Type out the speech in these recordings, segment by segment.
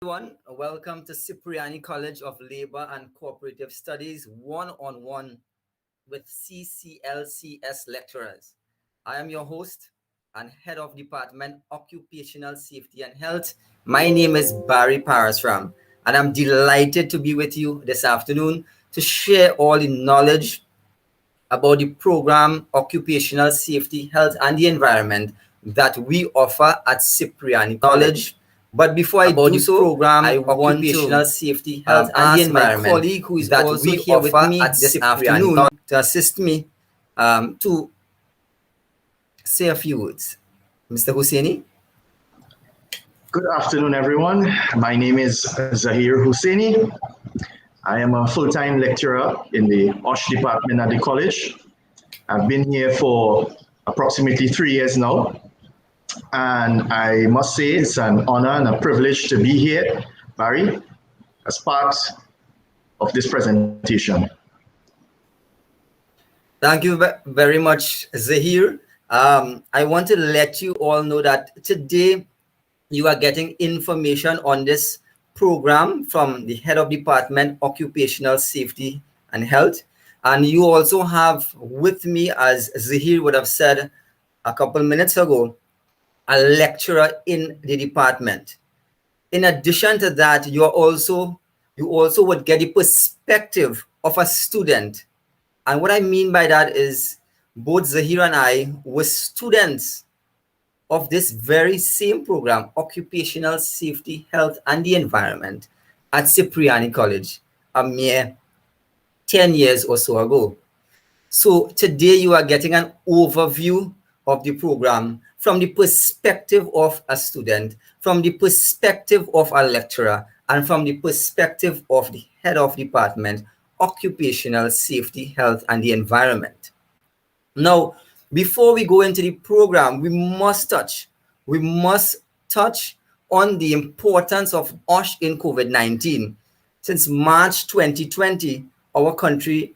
Everyone, welcome to Cipriani College of Labor and Cooperative Studies one-on-one with CCLCS lecturers. I am your host and Head of Department Occupational Safety and Health. My name is Barry Parasram, and I'm delighted to be with you this afternoon to share all the knowledge about the program Occupational Safety, Health and the Environment that we offer at Cipriani College. But before I do so, program I want Occupational Safety, Health and the Environment, my colleague who is also here with me this afternoon to assist me to say a few words. Mr. Husseini? Good afternoon, everyone. My name is Zahir Husseini. I am a full-time lecturer in the OSHE department at the college. I've been here for approximately 3 years now. And I must say it's an honor and a privilege to be here, Barry, as part of this presentation. Thank you very much, Zahir. I want to let you all know that today you are getting information on this program from the Head of Department Occupational Safety and Health. And you also have with me, as Zahir would have said a couple minutes ago, a lecturer in the department. In addition to that, you also would get the perspective of a student. And what I mean by that is both Zahir and I were students of this very same program, Occupational Safety, Health and the Environment at Cipriani College a mere 10 years or so ago. So today you are getting an overview of the program from the perspective of a student, from the perspective of a lecturer, and from the perspective of the Head of Department, Occupational Safety, Health and the Environment. Now, before we go into the program, we must touch on the importance of OSHE in COVID-19. Since March 2020, our country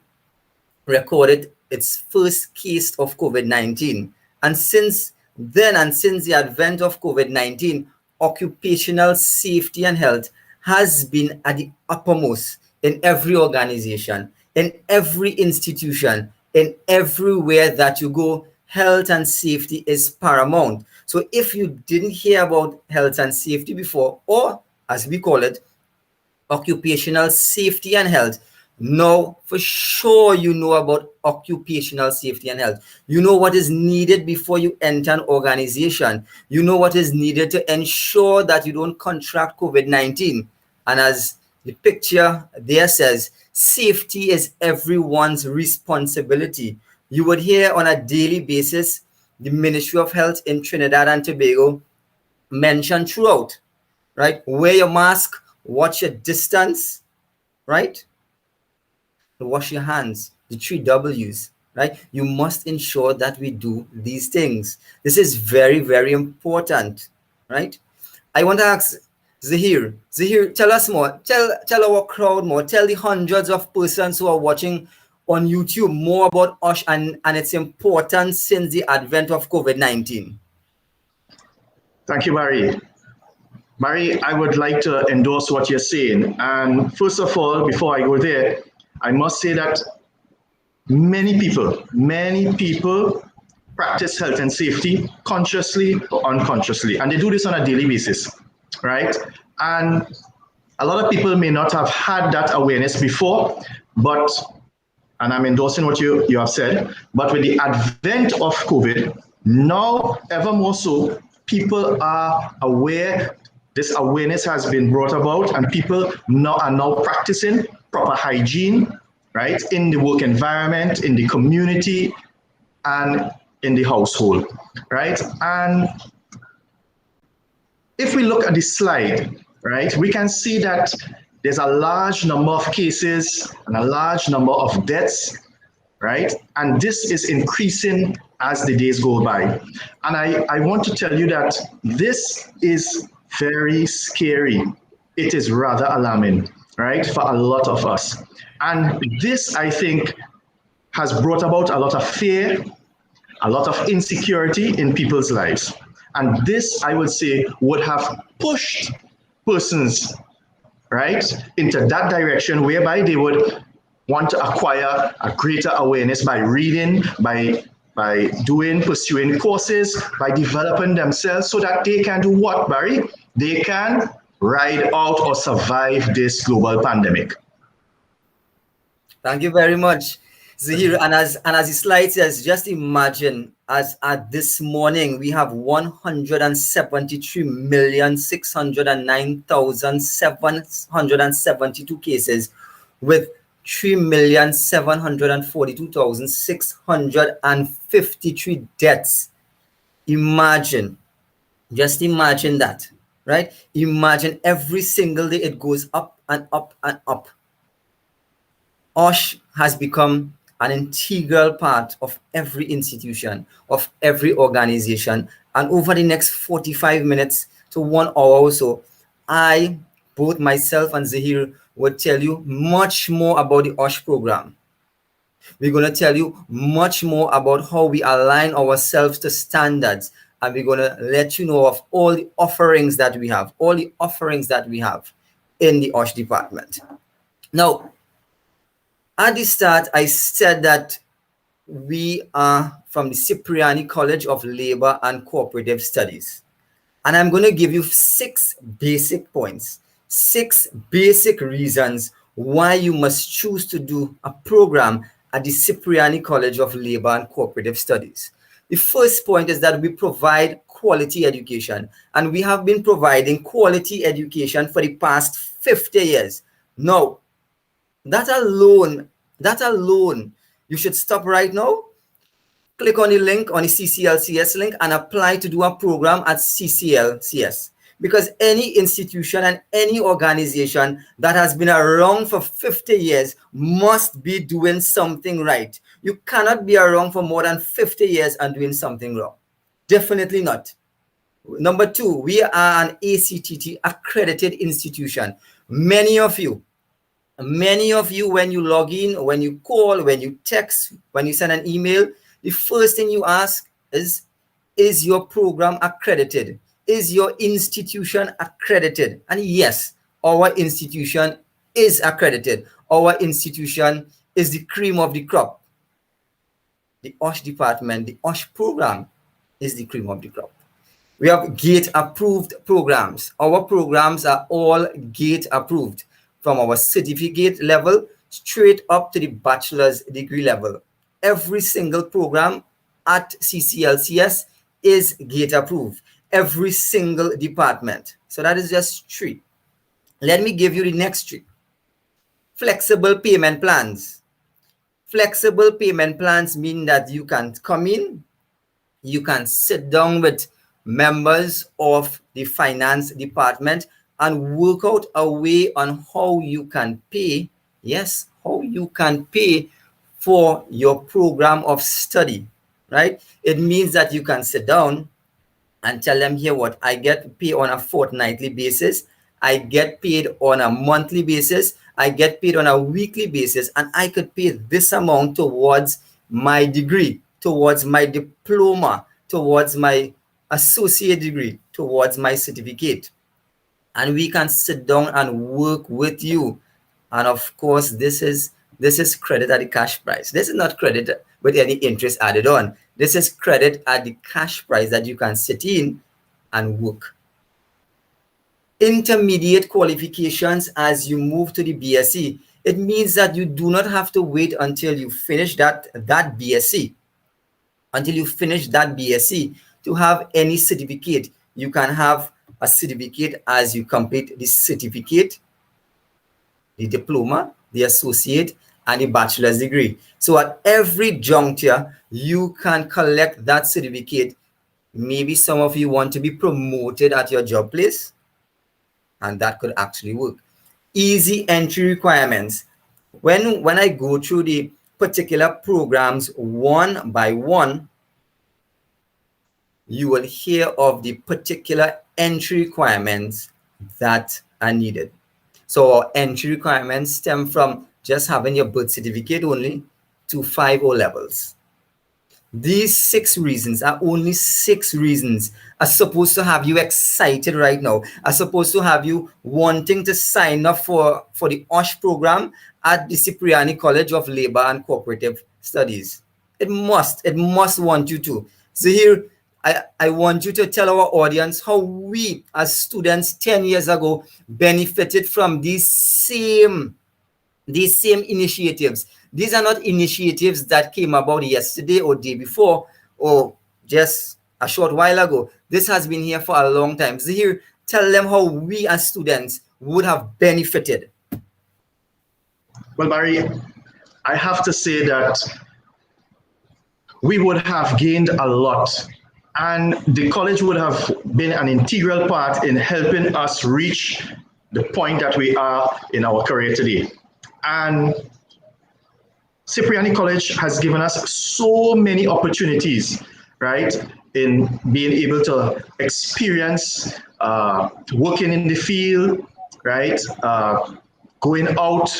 recorded its first case of COVID-19. And since then, and since the advent of COVID-19, occupational safety and health has been at the uppermost in every organization, in every institution, in everywhere that you go. Health and safety is paramount. So if you didn't hear about health and safety before, or as we call it, occupational safety and health, now for sure you know about occupational safety and health. You know what is needed before you enter an organization. You know what is needed to ensure that you don't contract COVID-19. And as the picture there says, safety is everyone's responsibility. You would hear on a daily basis the Ministry of Health in Trinidad and Tobago mention throughout, right? Wear your mask, watch your distance, right? Wash your hands, the 3 W's, right? You must ensure that we do these things. This is very, very important, right? I want to ask Zahir, tell us more, tell our crowd more, tell the hundreds of persons who are watching on YouTube more about OSHE and its importance since the advent of COVID-19. Thank you, Barry. Barry, I would like to endorse what you're saying. And first of all, before I go there, I must say that many people practice health and safety consciously or unconsciously, and they do this on a daily basis, right? And a lot of people may not have had that awareness before, but, and I'm endorsing what you have said, but with the advent of COVID, now ever more so, people are aware. This awareness has been brought about, and people are now practicing proper hygiene, right, in the work environment, in the community, and in the household, right? And if we look at the slide, right, we can see that there's a large number of cases and a large number of deaths, right? And this is increasing as the days go by. And I want to tell you that this is very scary. It is rather alarming, right, for a lot of us. And this, I think, has brought about a lot of fear, a lot of insecurity in people's lives. And this, I would say, would have pushed persons, right, into that direction whereby they would want to acquire a greater awareness by reading, by pursuing courses, by developing themselves so that they can do what, Barry? They can ride out or survive this global pandemic. Thank you very much, Zahir. And as the slide says, just imagine as at this morning we have 173,609,772 cases with 3,742,653 deaths. Imagine, just imagine that, right? Imagine every single day it goes up and up and up. OSHE has become an integral part of every institution, of every organization. And over the next 45 minutes to 1 hour or so, I, both myself and Zahir, will tell you much more about the OSHE program. We're going to tell you much more about how we align ourselves to standards. And we're going to let you know of all the offerings that we have, in the OSHE department. Now, at the start, I said that we are from the Cipriani College of Labor and Cooperative Studies. And I'm going to give you 6 basic points, 6 basic reasons why you must choose to do a program at the Cipriani College of Labor and Cooperative Studies. The first point is that we provide quality education, and we have been providing quality education for the past 50 years. Now, that alone, you should stop right now. Click on the link, on the CCLCS link, and apply to do a program at CCLCS. Because any institution and any organization that has been around for 50 years must be doing something right. You cannot be around for more than 50 years and doing something wrong. Definitely not. Number 2, we are an ACTT accredited institution. Many of you, when you log in, when you call, when you text, when you send an email, the first thing you ask is your program accredited? Is your institution accredited? And yes, our institution is accredited. Our institution is the cream of the crop. The OSHE department, the OSHE program is the cream of the crop. We have GATE approved programs. Our programs are all GATE approved, from our certificate level straight up to the bachelor's degree level. Every single program at CCLCS is GATE approved. Every single department. So that is just 3. Let me give you the next 3. Flexible payment plans. Flexible payment plans mean that you can come in, you can sit down with members of the finance department and work out a way on how you can pay, yes, how you can pay for your program of study, right? It means that you can sit down and tell them, here what, I get paid on a fortnightly basis, I get paid on a monthly basis, I get paid on a weekly basis, and I could pay this amount towards my degree, towards my diploma, towards my associate degree, towards my certificate. And we can sit down and work with you. And of course, this is credit at the cash price. This is not credit with any interest added on. This is credit at the cash price that you can sit in and work. Intermediate qualifications as you move to the BSc. It means that you do not have to wait until you finish that BSc. Until you finish that BSc to have any certificate. You can have a certificate as you complete the certificate, the diploma, the associate, and the bachelor's degree. So at every juncture, you can collect that certificate. Maybe some of you want to be promoted at your job place, and that could actually work. Easy entry requirements. When I go through the particular programs one by one, you will hear of the particular entry requirements that are needed. So our entry requirements stem from just having your birth certificate only to 5 O levels. These 6 reasons are only 6 reasons are supposed to have you excited right now, are supposed to have you wanting to sign up for the OSHE program at the Cipriani College of Labor and Cooperative Studies. It must want you to. So here, I want you to tell our audience how we as students 10 years ago benefited from these same initiatives. These are not initiatives that came about yesterday or day before or just a short while ago. This has been here for a long time. So here, tell them how we as students would have benefited. Well, Barry, I have to say that we would have gained a lot, and the college would have been an integral part in helping us reach the point that we are in our career today. And Cipriani College has given us so many opportunities, right, in being able to experience working in the field, right, going out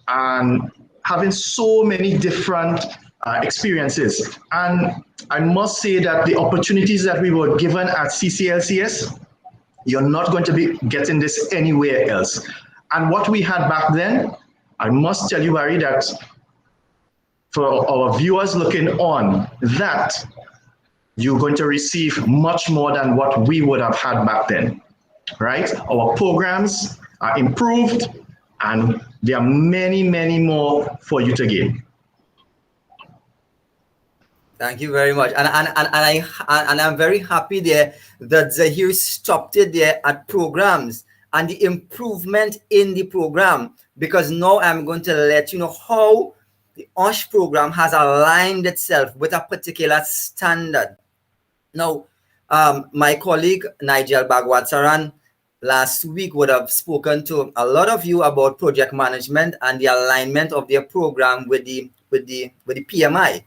and having so many different experiences. And I must say that the opportunities that we were given at CCLCS, you're not going to be getting this anywhere else. And what we had back then, I must tell you, Barry, that for our viewers looking on, that you're going to receive much more than what we would have had back then, right? Our programs are improved, and there are many, many more for you to gain. Thank you very much, and I'm very happy there that Zahir stopped it there at programs and the improvement in the program, because now I'm going to let you know how the OSHE program has aligned itself with a particular standard. Now, my colleague Nigel Bagwatsaran last week would have spoken to a lot of you about project management and the alignment of their program with the PMI.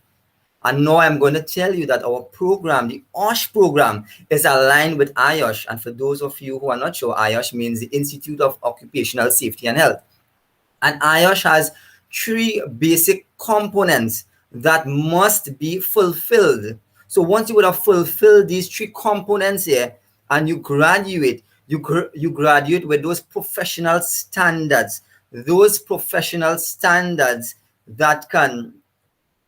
And now I'm going to tell you that our program, the OSHE program, is aligned with IOSH. And for those of you who are not sure, IOSH means the Institute of Occupational Safety and Health. And IOSH has 3 basic components that must be fulfilled. So once you would have fulfilled these 3 components here and you graduate, you graduate with those professional standards that can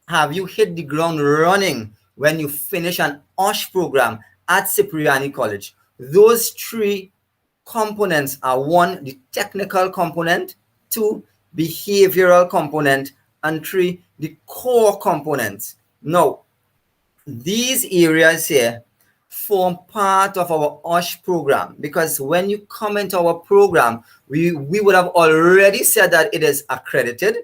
have you hit the ground running when you finish an OSHE program at Cipriani College. Those 3 components are: 1, the technical component; 2, behavioral component; and 3, the core components. Now, these areas here form part of our OSHE program, because when you come into our program, we would have already said that it is accredited,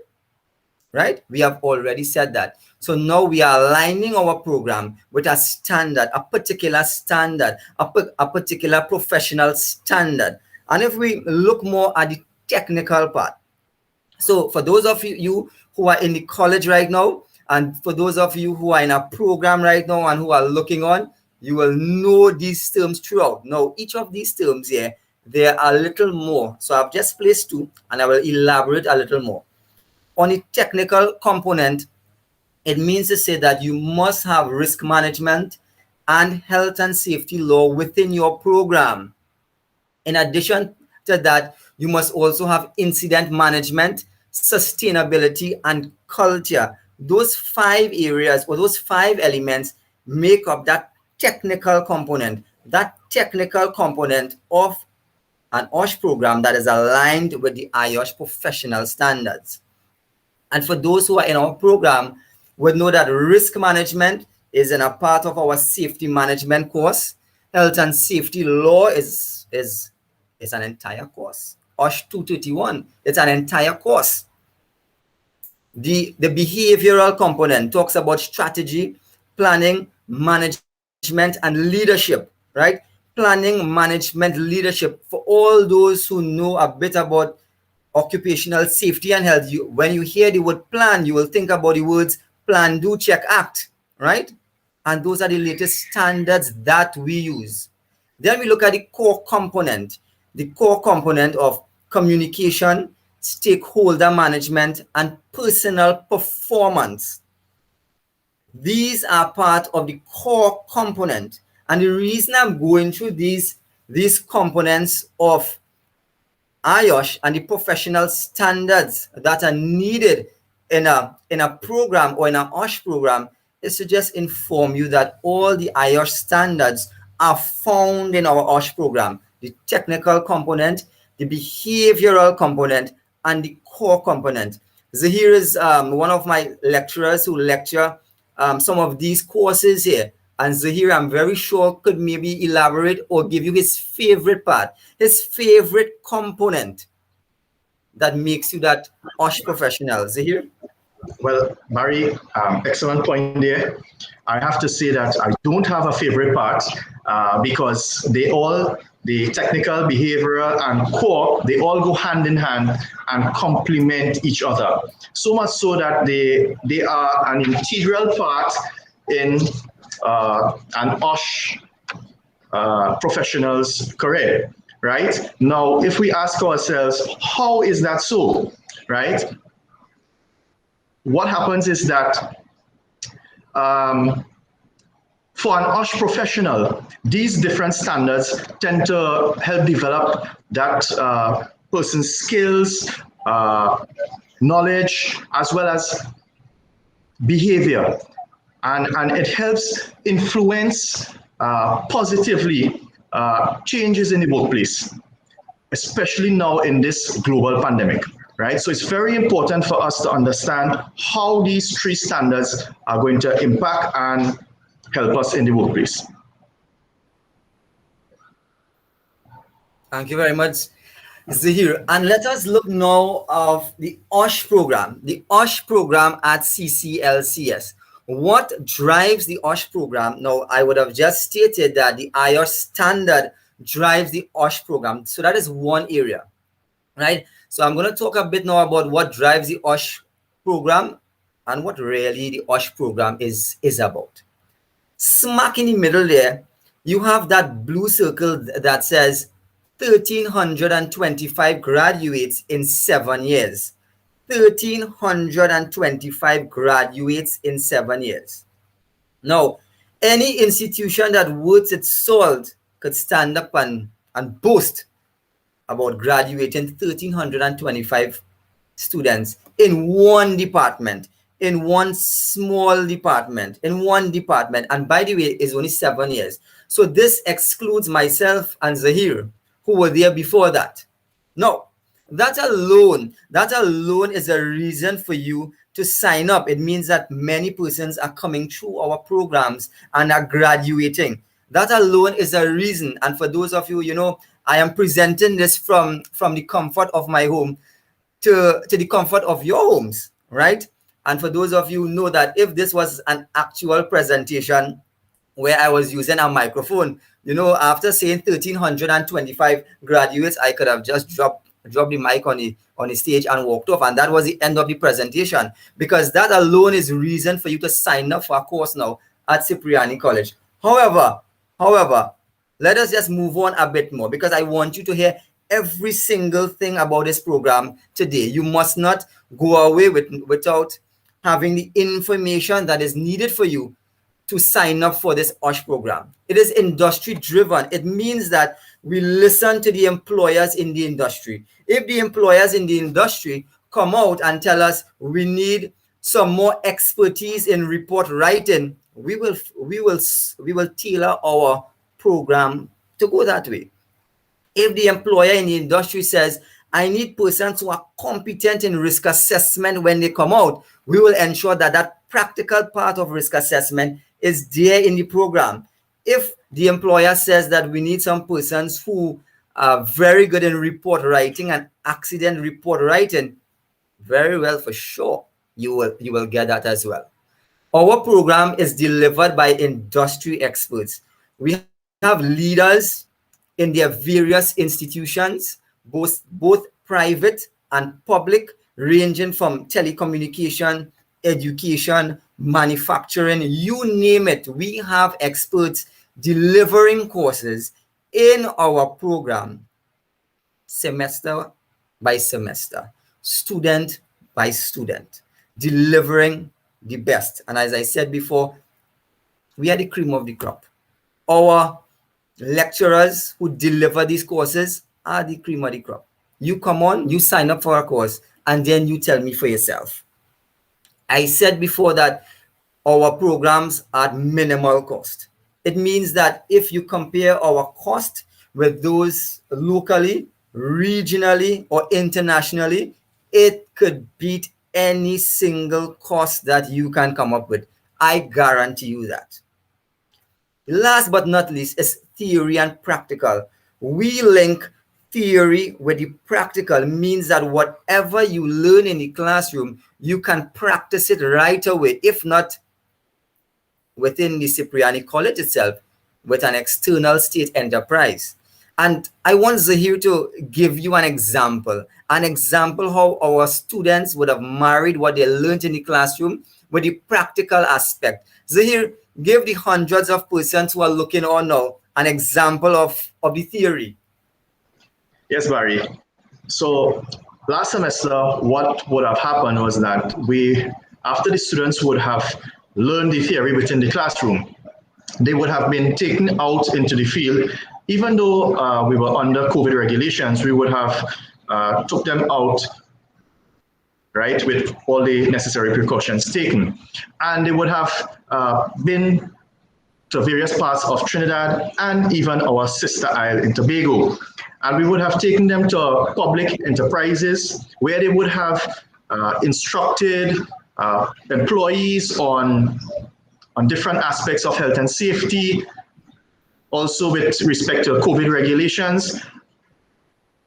right? We have already said that. So now we are aligning our program with a standard, a particular standard, a particular professional standard. And if we look more at the technical part, so for those of you who are in the college right now, and for those of you who are in a program right now and who are looking on, you will know these terms throughout. Now, each of these terms here, there are a little more. So I've just placed 2, and I will elaborate a little more. On the technical component, it means to say that you must have risk management and health and safety law within your program. In addition to that, you must also have incident management, sustainability, and culture. Those 5 areas, or those 5 elements, make up that technical component of an OSHE program that is aligned with the IOSH professional standards. And for those who are in our program, would know that risk management is in a part of our safety management course. Health and safety law is an entire course. OSHE 231, it's an entire course. The behavioral component talks about strategy, planning, management, and leadership, right? Planning, management, leadership. For all those who know a bit about occupational safety and health, when you hear the word plan, you will think about the words plan, do, check, act, right? And those are the latest standards that we use. Then we look at the core component of communication, stakeholder management, and personal performance. These are part of the core component. And the reason I'm going through these components of IOSH and the professional standards that are needed in a program or in an OSHE program is to just inform you that all the IOSH standards are found in our OSHE program. The technical component, the behavioral component, and the core component. Zahir is one of my lecturers who lecture some of these courses here. And Zahir, I'm very sure, could maybe elaborate or give you his favorite part, his favorite component that makes you that OSHE professional. Zahir? Well, Barry, excellent point there. I have to say that I don't have a favorite part because the technical, behavioral, and core, they all go hand in hand and complement each other. So much so that they are an integral part in an OSHE professional's career, right? Now, if we ask ourselves, how is that so, right? What happens is that for an OSHE professional, these different standards tend to help develop that person's skills, knowledge, as well as behavior. And it helps influence positively changes in the workplace, especially now in this global pandemic, right? So it's very important for us to understand how these three standards are going to impact and help us in the workplace. Thank you very much, Zahir. And let us look now of the OSHE program, at CCLCS. What drives the OSHE program? Now, I would have just stated that the IOSH standard drives the OSHE program. So that is one area, right? So I'm going to talk a bit now about what drives the OSHE program and what really the OSHE program is about. Smack in the middle there, you have that blue circle that says 1,325 graduates in 7 years. 1,325 graduates in 7 years. Now, any institution that worth its salt could stand up and boast about graduating 1,325 students in one department, in one small department, in one department. And by the way, it's only 7 years. So this excludes myself and Zahir, who were there before that. No, that alone is a reason for you to sign up. It means that many persons are coming through our programs and are graduating. That alone is a reason. And for those of you, I am presenting this from the comfort of my home to the comfort of your homes, right? And for those of you who know that if this was an actual presentation where I was using a microphone, after saying 1,325 graduates, I could have just dropped the mic on the stage and walked off, and that was the end of the presentation, because that alone is reason for you to sign up for a course now at Cipriani College. However, let us just move on a bit more, because I want you to hear every single thing about this program today. You must not go away without having the information that is needed for you to sign up for this OSHE program. It is industry driven. It means that we listen to the employers in the industry. If the employers in the industry come out and tell us we need some more expertise in report writing, we will tailor our program to go that way. If the employer in the industry says, I need persons who are competent in risk assessment when they come out, we will ensure that that practical part of risk assessment is there in the program. If the employer says that we need some persons who are very good in report writing and accident report writing, very well, for sure, you will get that as well. Our program is delivered by industry experts. We have leaders in their various institutions, both private and public, ranging from telecommunication, education, manufacturing, you name it. We have experts delivering courses in our program, semester by semester, student by student, delivering the best. And as I said before, we are the cream of the crop. Our lecturers who deliver these courses are the cream of the crop. You come on, you sign up for a course, and then you tell me for yourself. I said before that our programs are at minimal cost. It means that if you compare our cost with those locally, regionally, or internationally, it could beat any single cost that you can come up with. I guarantee you that. Last but not least is theory and practical. We link theory with the practical, means that whatever you learn in the classroom, you can practice it right away, if not within the Cipriani College itself, with an external state enterprise. And I want Zahir to give you an example how our students would have married what they learned in the classroom with the practical aspect. Zahir, give the hundreds of persons who are looking on now an example of the theory. Yes, Barry. So last semester, what would have happened was that after the students would have learned the theory within the classroom, they would have been taken out into the field. Even though we were under COVID regulations, we would have took them out, right, with all the necessary precautions taken. And they would have been to various parts of Trinidad and even our sister isle in Tobago. And we would have taken them to public enterprises where they would have instructed employees on different aspects of health and safety, also with respect to COVID regulations,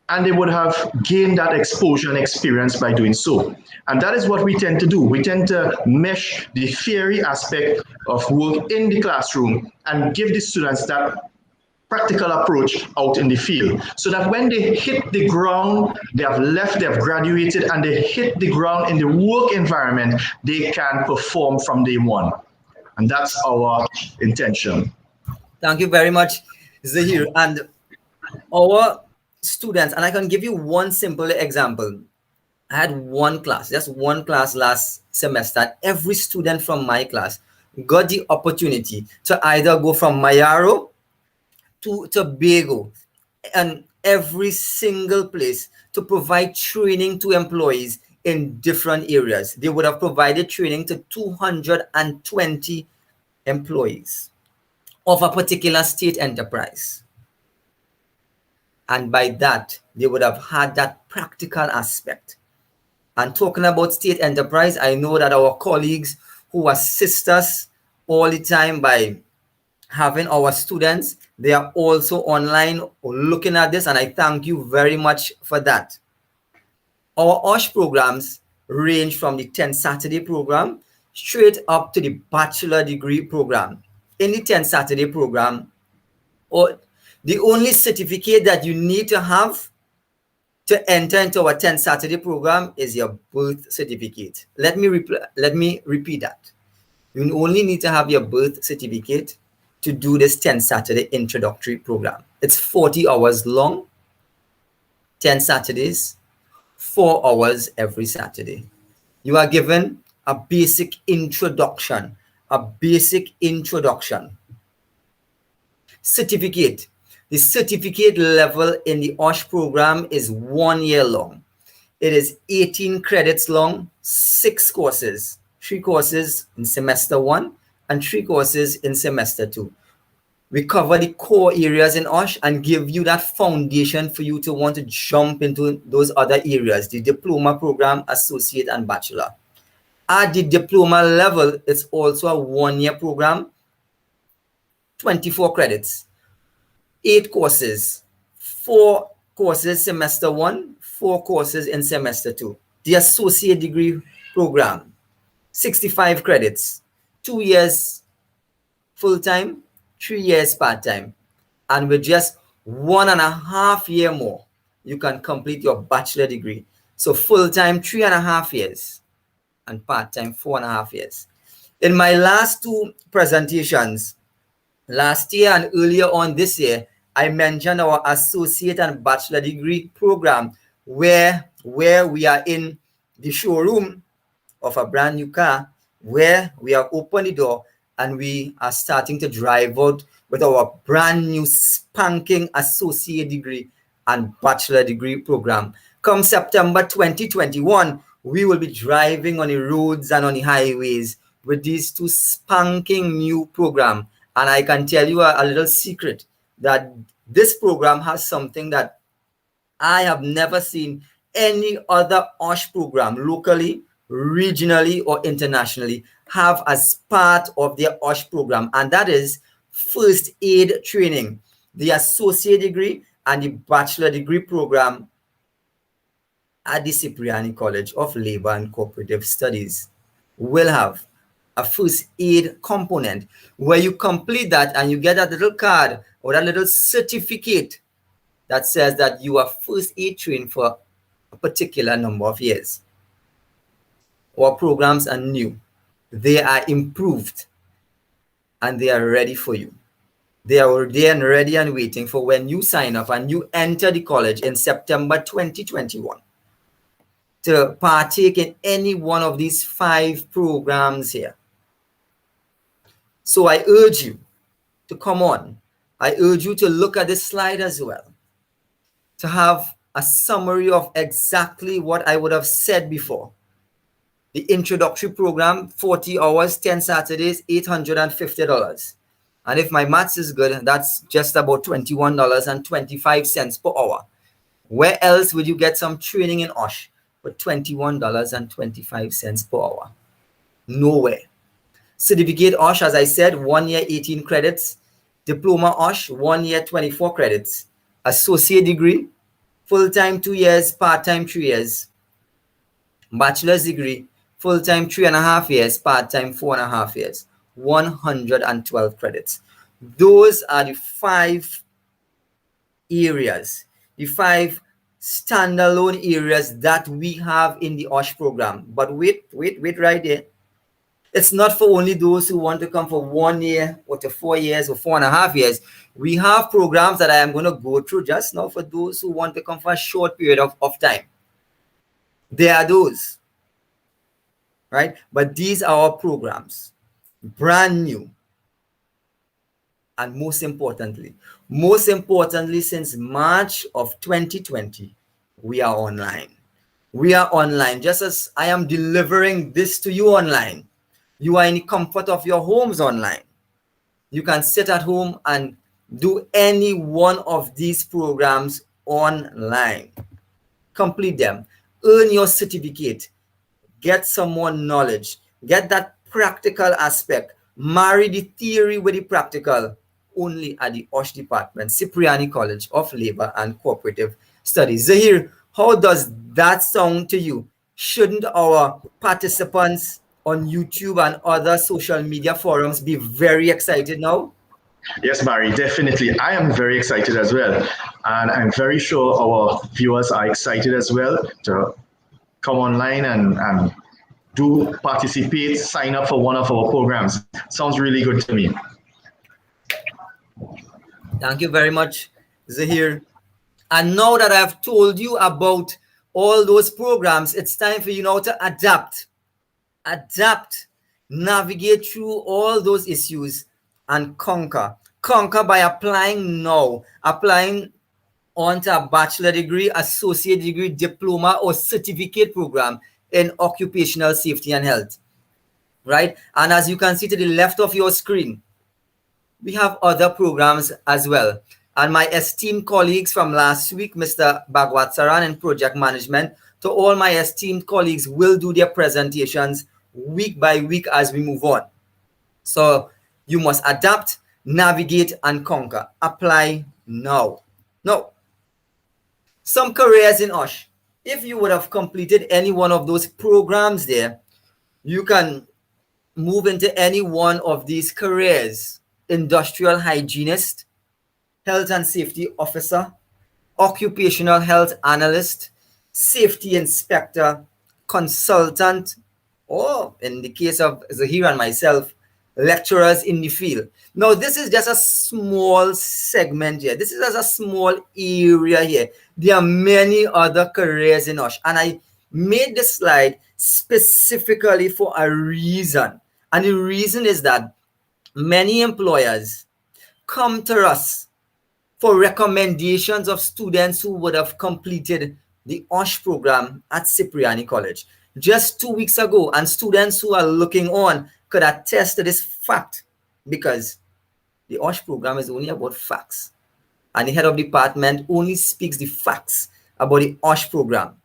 and they would have gained that exposure and experience by doing so. And that is what we tend to do. We tend to mesh the theory aspect of work in the classroom and give the students that practical approach out in the field, so that when they hit the ground, they have graduated, and they hit the ground in the work environment, they can perform from day one. And that's our intention. Thank you very much, Zahir. And our students, and I can give you one simple example. I had just one class last semester. Every student from my class got the opportunity to either go from Mayaro to Tobago, and every single place to provide training to employees in different areas. They would have provided training to 220 employees of a particular state enterprise. And by that, they would have had that practical aspect. And talking about state enterprise, I know that our colleagues who assist us all the time by having our students, they are also online looking at this, and I thank you very much for that. Our OSHE programs range from the 10 Saturday program straight up to the bachelor degree program. In the 10 Saturday program, the only certificate that you need to have to enter into our 10 Saturday program is your birth certificate. Let me repeat that. You only need to have your birth certificate to do this 10 Saturday introductory program. It's 40 hours long, 10 Saturdays, 4 hours every Saturday. You are given a basic introduction. Certificate. The certificate level in the OSHE program is 1 year long. It is 18 credits long, 6 courses, 3 courses in semester 1 and 3 courses in semester 2. We cover the core areas in OSHE and give you that foundation for you to want to jump into those other areas, the diploma program, associate, and bachelor. At the diploma level, it's also a 1 year program, 24 credits, 8 courses, 4 courses semester 1, 4 courses in semester 2. The associate degree program, 65 credits, 2 years full-time, 3 years part-time. And with just 1.5 year more, you can complete your bachelor degree. So full-time, 3.5 years, and part-time, 4.5 years. In my last 2 presentations, last year and earlier on this year, I mentioned our associate and bachelor degree program where we are in the showroom of a brand new car where we have opened the door and we are starting to drive out with our brand new spanking associate degree and bachelor degree program. Come September 2021, we will be driving on the roads and on the highways with these two spanking new program. And I can tell you a little secret that this program has something that I have never seen any other OSHE program locally, regionally, or internationally have as part of their OSHE program, and that is first aid training. The associate degree and the bachelor degree program at the Cipriani College of Labor and Cooperative Studies will have a first aid component where you complete that and you get that little card or that little certificate that says that you are first aid trained for a particular number of years. Our programs are new, they are improved, and they are ready for you. They are there and ready and waiting for when you sign up and you enter the college in September 2021 to partake in any one of these 5 programs here. So I urge you to come on. I urge you to look at this slide as well, to have a summary of exactly what I would have said before. The introductory program, 40 hours, 10 Saturdays, $850. And if my maths is good, that's just about $21.25 per hour. Where else would you get some training in OSHE for $21.25 per hour? Nowhere. Certificate OSHE, as I said, 1 year, 18 credits. Diploma OSHE, 1 year, 24 credits. Associate degree, full-time 2 years, part-time 3 years. Bachelor's degree, full-time 3.5 years, part-time 4.5 years. 112 credits. Those are the 5 areas, the 5 standalone areas that we have in the OSHE program. But wait right there. It's not for only those who want to come for 1 year or to 4 years or 4.5 years. We have programs that I am going to go through just now for those who want to come for a short period of time. There are those, right? But these are our programs, brand new. And most importantly, since March of 2020, we are online. We are online. Just as I am delivering this to you online, you are in the comfort of your homes online. You can sit at home and do any one of these programs online. Complete them. Earn your certificate. Get some more knowledge. Get that practical aspect. Marry the theory with the practical. Only at the OSHE department, Cipriani College of Labor and Cooperative Studies. Zahir, how does that sound to you? Shouldn't our participants on YouTube and other social media forums be very excited now? Yes, Barry, definitely. I am very excited as well. And I'm very sure our viewers are excited as well to come online and do participate, sign up for one of our programs. Sounds really good to me. Thank you very much, Zahir. And now that I've told you about all those programs, it's time for you now to adapt, navigate through all those issues and conquer by applying now, applying onto a bachelor degree, associate degree, diploma, or certificate program in occupational safety and health, right? And as you can see to the left of your screen, we have other programs as well. And my esteemed colleagues from last week, Mr. Bagwatsaran in project management, to all my esteemed colleagues will do their presentations week by week as we move on. So you must adapt, navigate, and conquer. Apply now. Now, some careers in OSHE. If you would have completed any one of those programs there, you can move into any one of these careers. Industrial hygienist, health and safety officer, occupational health analyst, safety inspector, consultant, or in the case of Zahir and myself, lecturers in the field. Now, this is just a small segment here. This is just a small area here. There are many other careers in OSHE. And made this slide specifically for a reason. And the reason is that many employers come to us for recommendations of students who would have completed the OSHE program at Cipriani College just 2 weeks ago. And students who are looking on could attest to this fact, because the OSHE program is only about facts. And the head of department only speaks the facts about the OSHE program.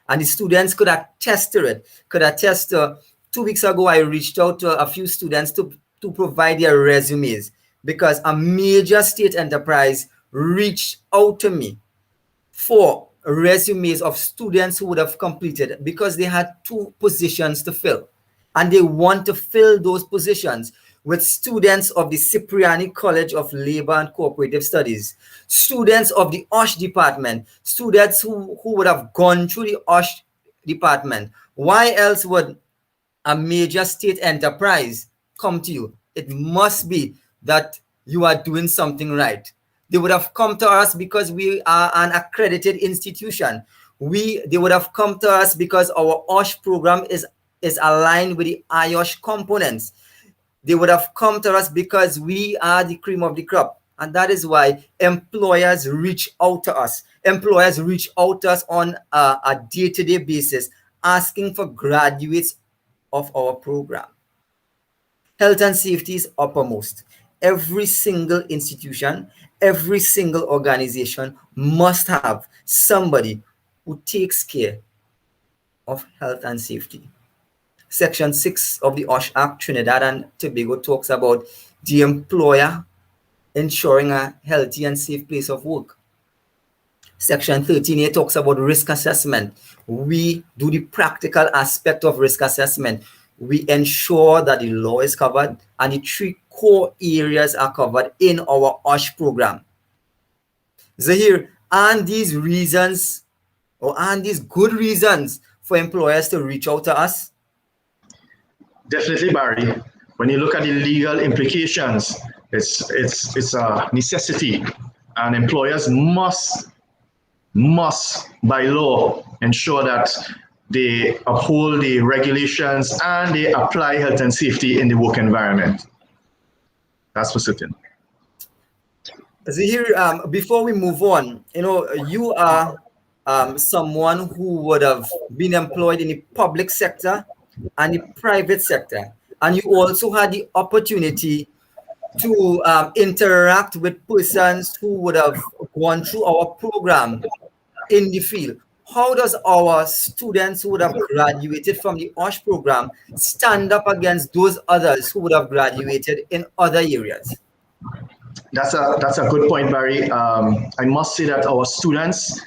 And the students could attest to it, could attest to 2 weeks ago, I reached out to a few students to provide their resumes, because a major state enterprise reached out to me for resumes of students who would have completed, because they had 2 positions to fill. And they want to fill those positions with students of the Cipriani College of Labor and Cooperative Studies, students of the OSHE department, students who would have gone through the OSHE department. Why else would a major state enterprise come to you? It must be that you are doing something right. They would have come to us because we are an accredited institution. They would have come to us because our OSHE program is aligned with the IOSH components. They would have come to us because we are the cream of the crop. And that is why employers reach out to us. Employers reach out to us on a day-to-day basis, asking for graduates of our program. Health and safety is uppermost. Every single institution, every single organization must have somebody who takes care of health and safety. Section 6 of the OSHE Act Trinidad and Tobago talks about the employer ensuring a healthy and safe place of work. Section 13A talks about risk assessment. We do the practical aspect of risk assessment. We ensure that the law is covered and the 3 core areas are covered in our OSHE program. Zahir, aren't these reasons, or aren't these good reasons for employers to reach out to us? Definitely, Barry. When you look at the legal implications, it's a necessity, and employers must by law ensure that they uphold the regulations and they apply health and safety in the work environment. That's for certain. Zahir, before we move on, you are someone who would have been employed in the public sector and the private sector, and you also had the opportunity to interact with persons who would have gone through our program in the field. How does our students who would have graduated from the OSHE program stand up against those others who would have graduated in other areas? That's a good point, Barry. I must say that our students,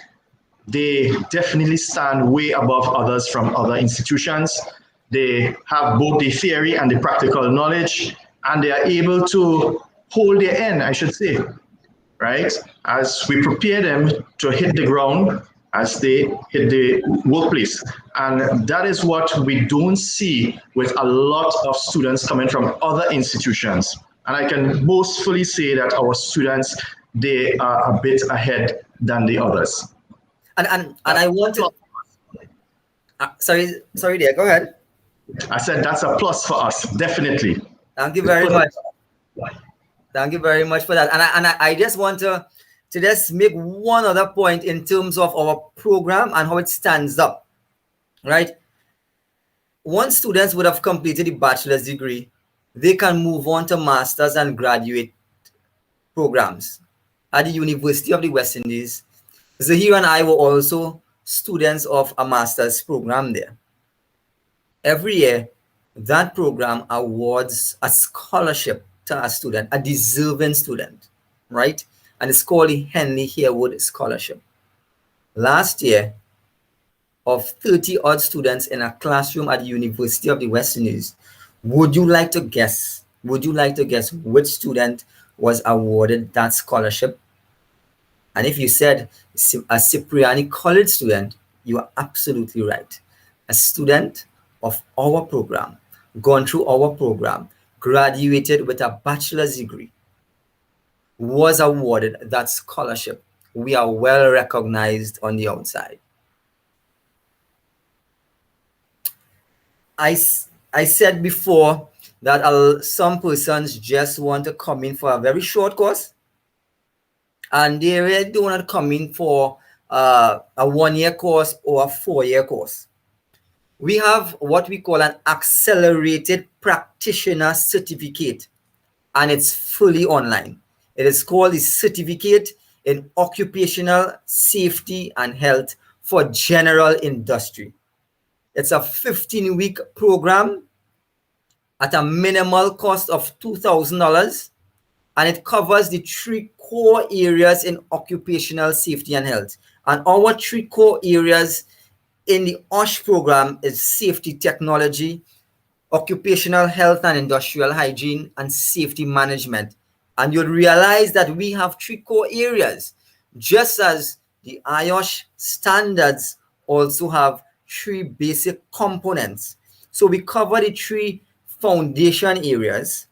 they definitely stand way above others from other institutions. They have both the theory and the practical knowledge, and they are able to hold their end, I should say, right? As we prepare them to hit the ground, as they hit the workplace. And that is what we don't see with a lot of students coming from other institutions. And I can boastfully say that our students, they are a bit ahead than the others. And I want to... sorry, dear, go ahead. I said that's a plus for us, definitely. Thank you very much. Thank you very much for that. And I just want to just make one other point in terms of our program and how it stands up, right? Once students would have completed the bachelor's degree, they can move on to master's and graduate programs at the University of the West Indies. Zahir and I were also students of a master's program there. Every year, that program awards a scholarship to a student, a deserving student, right? And it's called the Henley Harewood Scholarship. Last year, of 30 odd students in a classroom at the University of the West Indies, would you like to guess which student was awarded that scholarship? And if you said a Cipriani College student, you are absolutely right. A student of our program, gone through our program, graduated with a bachelor's degree, was awarded that scholarship. We are well recognized on the outside. I said before that some persons just want to come in for a very short course, and they really don't want to come in for a 1-year course or a 4-year course. We have what we call an accelerated practitioner certificate, and it's fully online. It is called the Certificate in Occupational Safety and Health for General Industry. It's a 15-week program at a minimal cost of $2,000, and it covers the 3 core areas in occupational safety and health. And our 3 core areas in the OSHE program is safety technology, occupational health and industrial hygiene, and safety management. And you'll realize that we have 3 core areas, just as the IOSH standards also have 3 basic components. So we cover the 3 foundation areas,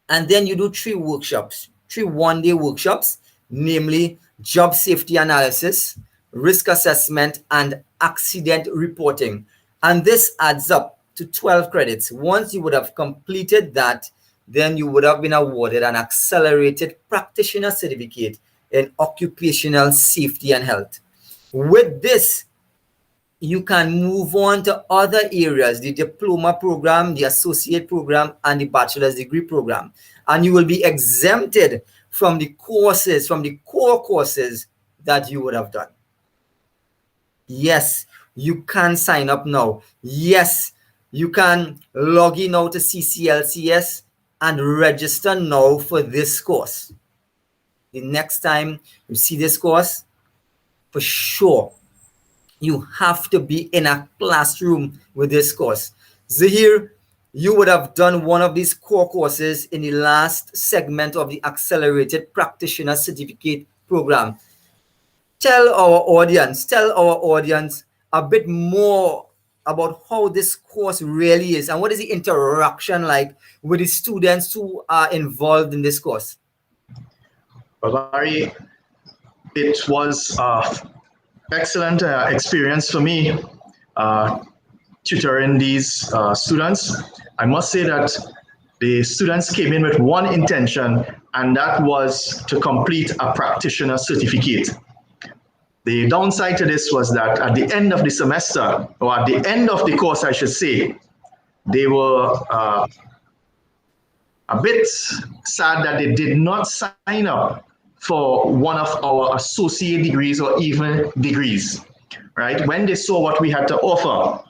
and then you do 3 workshops, 3 one-day workshops, namely job safety analysis, risk assessment, and accident reporting. And this adds up to 12 credits. Once you would have completed that, then you would have been awarded an accelerated practitioner certificate in occupational safety and health. With this, you can move on to other areas, the diploma program, the associate program, and the bachelor's degree program. And you will be exempted from the courses, from the core courses that you would have done. Yes, you can sign up now. Yes, you can log in now to CCLCS and register now for this course. The next time you see this course, for sure, you have to be in a classroom with this course. Zahir, you would have done one of these core courses in the last segment of the Accelerated Practitioner Certificate Program. Tell our audience a bit more about how this course really is and what is the interaction like with the students who are involved in this course. Well, Barry, it was excellent experience for me tutoring these students. I must say that the students came in with one intention, and that was to complete a practitioner certificate. The downside to this was that at the end of the semester, or at the end of the course, I should say, they were a bit sad that they did not sign up for one of our associate degrees or even degrees, right? When they saw what we had to offer,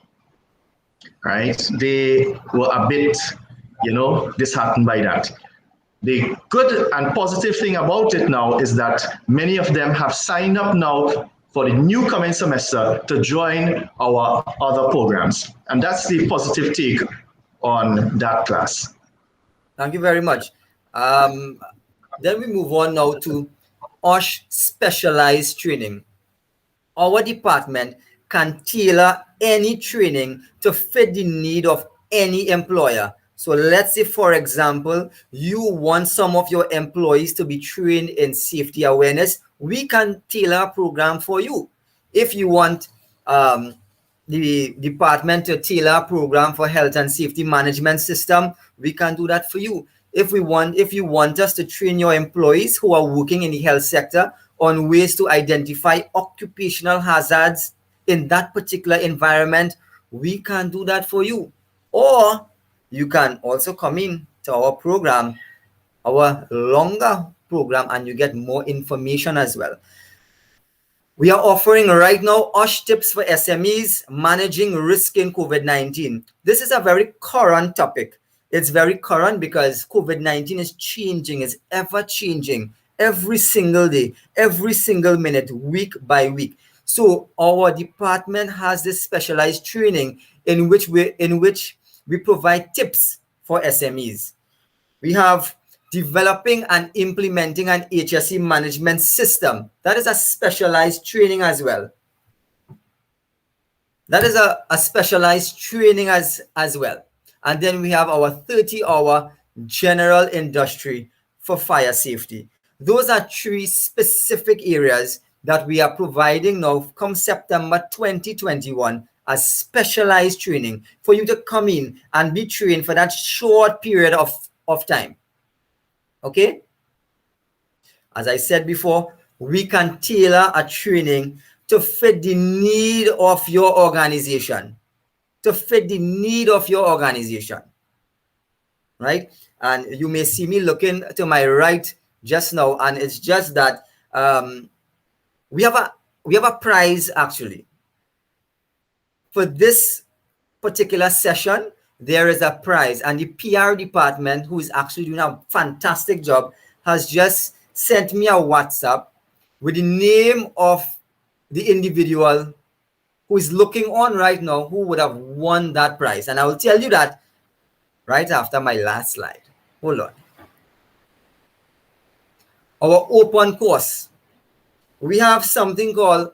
right, they were a bit, disheartened by that. The good and positive thing about it now is that many of them have signed up now for the new coming semester to join our other programs. And that's the positive take on that class. Thank you very much. Then we move on now to OSHE specialized training. Our department can tailor any training to fit the need of any employer. So let's say, for example, you want some of your employees to be trained in safety awareness. We can tailor a program for you. If you want the department to tailor a program for health and safety management system, we can do that for you. If you want us to train your employees who are working in the health sector on ways to identify occupational hazards in that particular environment, we can do that for you. Or you can also come in to our program, our longer program, and you get more information as well. We are offering right now OSHE tips for SMEs managing risk in COVID-19. This is a very current topic. It's very current because COVID-19 is changing, is ever changing every single day, every single minute, week by week. So our department has this specialized training in which we provide tips for SMEs. We have developing and implementing an HSE management system. That is a specialized training as well. That is a specialized training as well. And then we have our 30-hour general industry for fire safety. Those are 3 specific areas that we are providing now come September 2021 as specialized training for you to come in and be trained for that short period of time. Okay? As I said before, we can tailor a training to fit the need of your organization. To fit the need of your organization. Right? And you may see me looking to my right just now, and it's just that we have a prize actually. For this particular session, there is a prize, and the PR department, who is actually doing a fantastic job, has just sent me a WhatsApp with the name of the individual who is looking on right now who would have won that prize. And I will tell you that right after my last slide. Hold on. Our open course. We have something called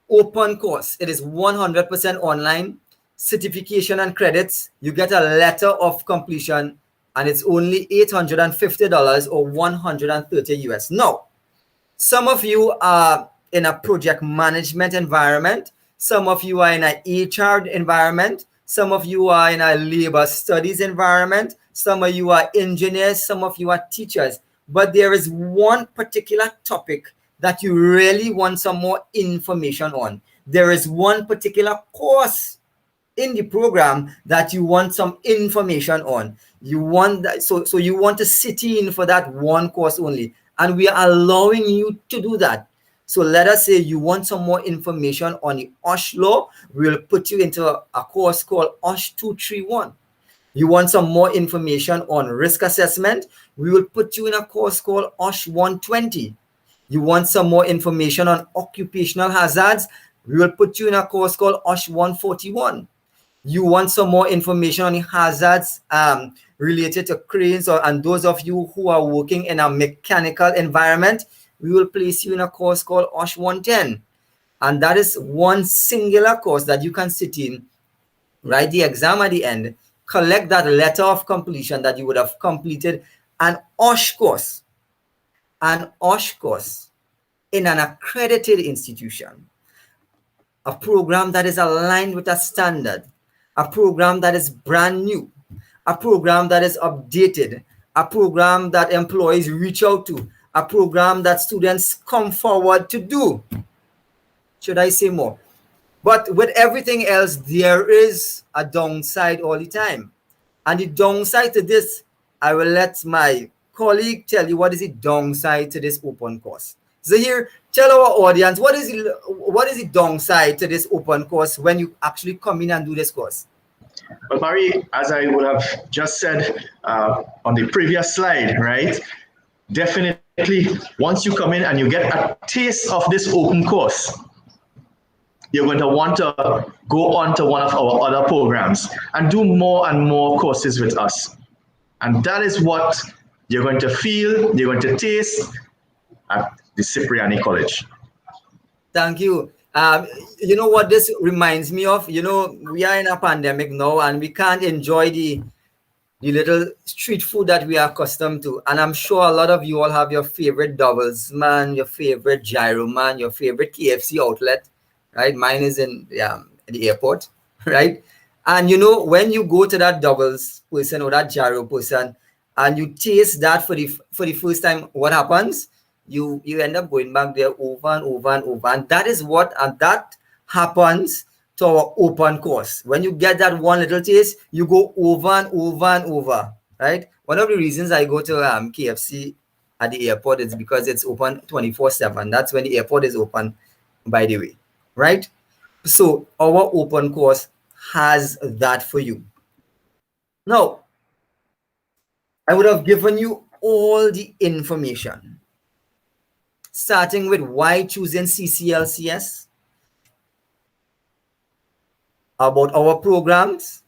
open course. It is 100% online, certification and credits. You get a letter of completion, and it's only $850 or 130 US. Now, some of you are in a project management environment. Some of you are in an HR environment. Some of you are in a labor studies environment. Some of you are engineers. Some of you are teachers. But there is one particular topic that you really want some more information on. There is one particular course in the program that you want some information on. You want that, so you want to sit in for that one course only, and we are allowing you to do that. So let us say you want some more information on the OSHE law. We'll put you into a course called OSHE 231. You want some more information on risk assessment. We will put you in a course called OSHE 120. You want some more information on occupational hazards. We will put you in a course called OSHE 141. You want some more information on the hazards related to cranes, and those of you who are working in a mechanical environment, we will place you in a course called OSHE 110. And that is one singular course that you can sit in, write the exam at the end, collect that letter of completion that you would have completed an OSHE course in an accredited institution, a program that is aligned with a standard, a program that is brand new, a program that is updated, a program that employees reach out to, a program that students come forward to do. Should I say more? But with everything else, there is a downside all the time. And the downside to this, I will let my colleague tell you what is the downside to this open course. So here, tell our audience, what is the downside to this open course when you actually come in and do this course? Well, Barry, as I would have just said on the previous slide, right? Definitely, once you come in and you get a taste of this open course, you're going to want to go on to one of our other programs and do more and more courses with us. And that is what you're going to feel, you're going to taste at the Cipriani College. Thank you. You know what this reminds me of? You know, we are in a pandemic now, and we can't enjoy the little street food that we are accustomed to. And I'm sure a lot of you all have your favorite doubles man, your favorite gyro man, your favorite KFC outlet, right? Mine is in the airport, right? And you know, when you go to that doubles person or that gyro person and you taste that for the first time, what happens? You end up going back there over and over and over. And that is what, and that happens to our open course. When you get that one little taste, you go over and over and over, right? One of the reasons I go to KFC at the airport is because it's open 24/7. That's when the airport is open, by the way, right? So our open course has that for you. Now, I would have given you all the information, starting with why choosing CCLCS, about our programs,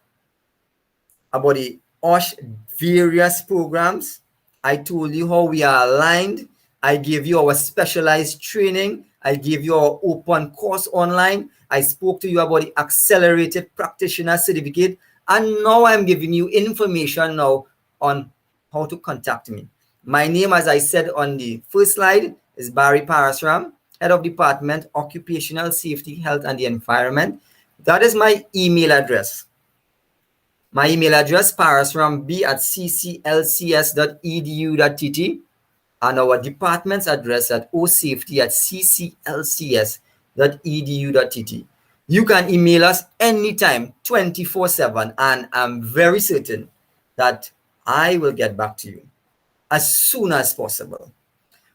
about the OSHE various programs. I told you how we are aligned. I gave you our specialized training. I gave you our open course online. I spoke to you about the accelerated practitioner certificate. And now I'm giving you information now on how to contact me. My name, as I said on the first slide, is Barry Parasram, Head of Department, Occupational Safety, Health and the Environment. That is my email address. My email address, parasram@cclcs.edu.tt, and our department's address at oSafety@cclcs.edu.tt. You can email us anytime, 24/7, and I'm very certain that I will get back to you as soon as possible.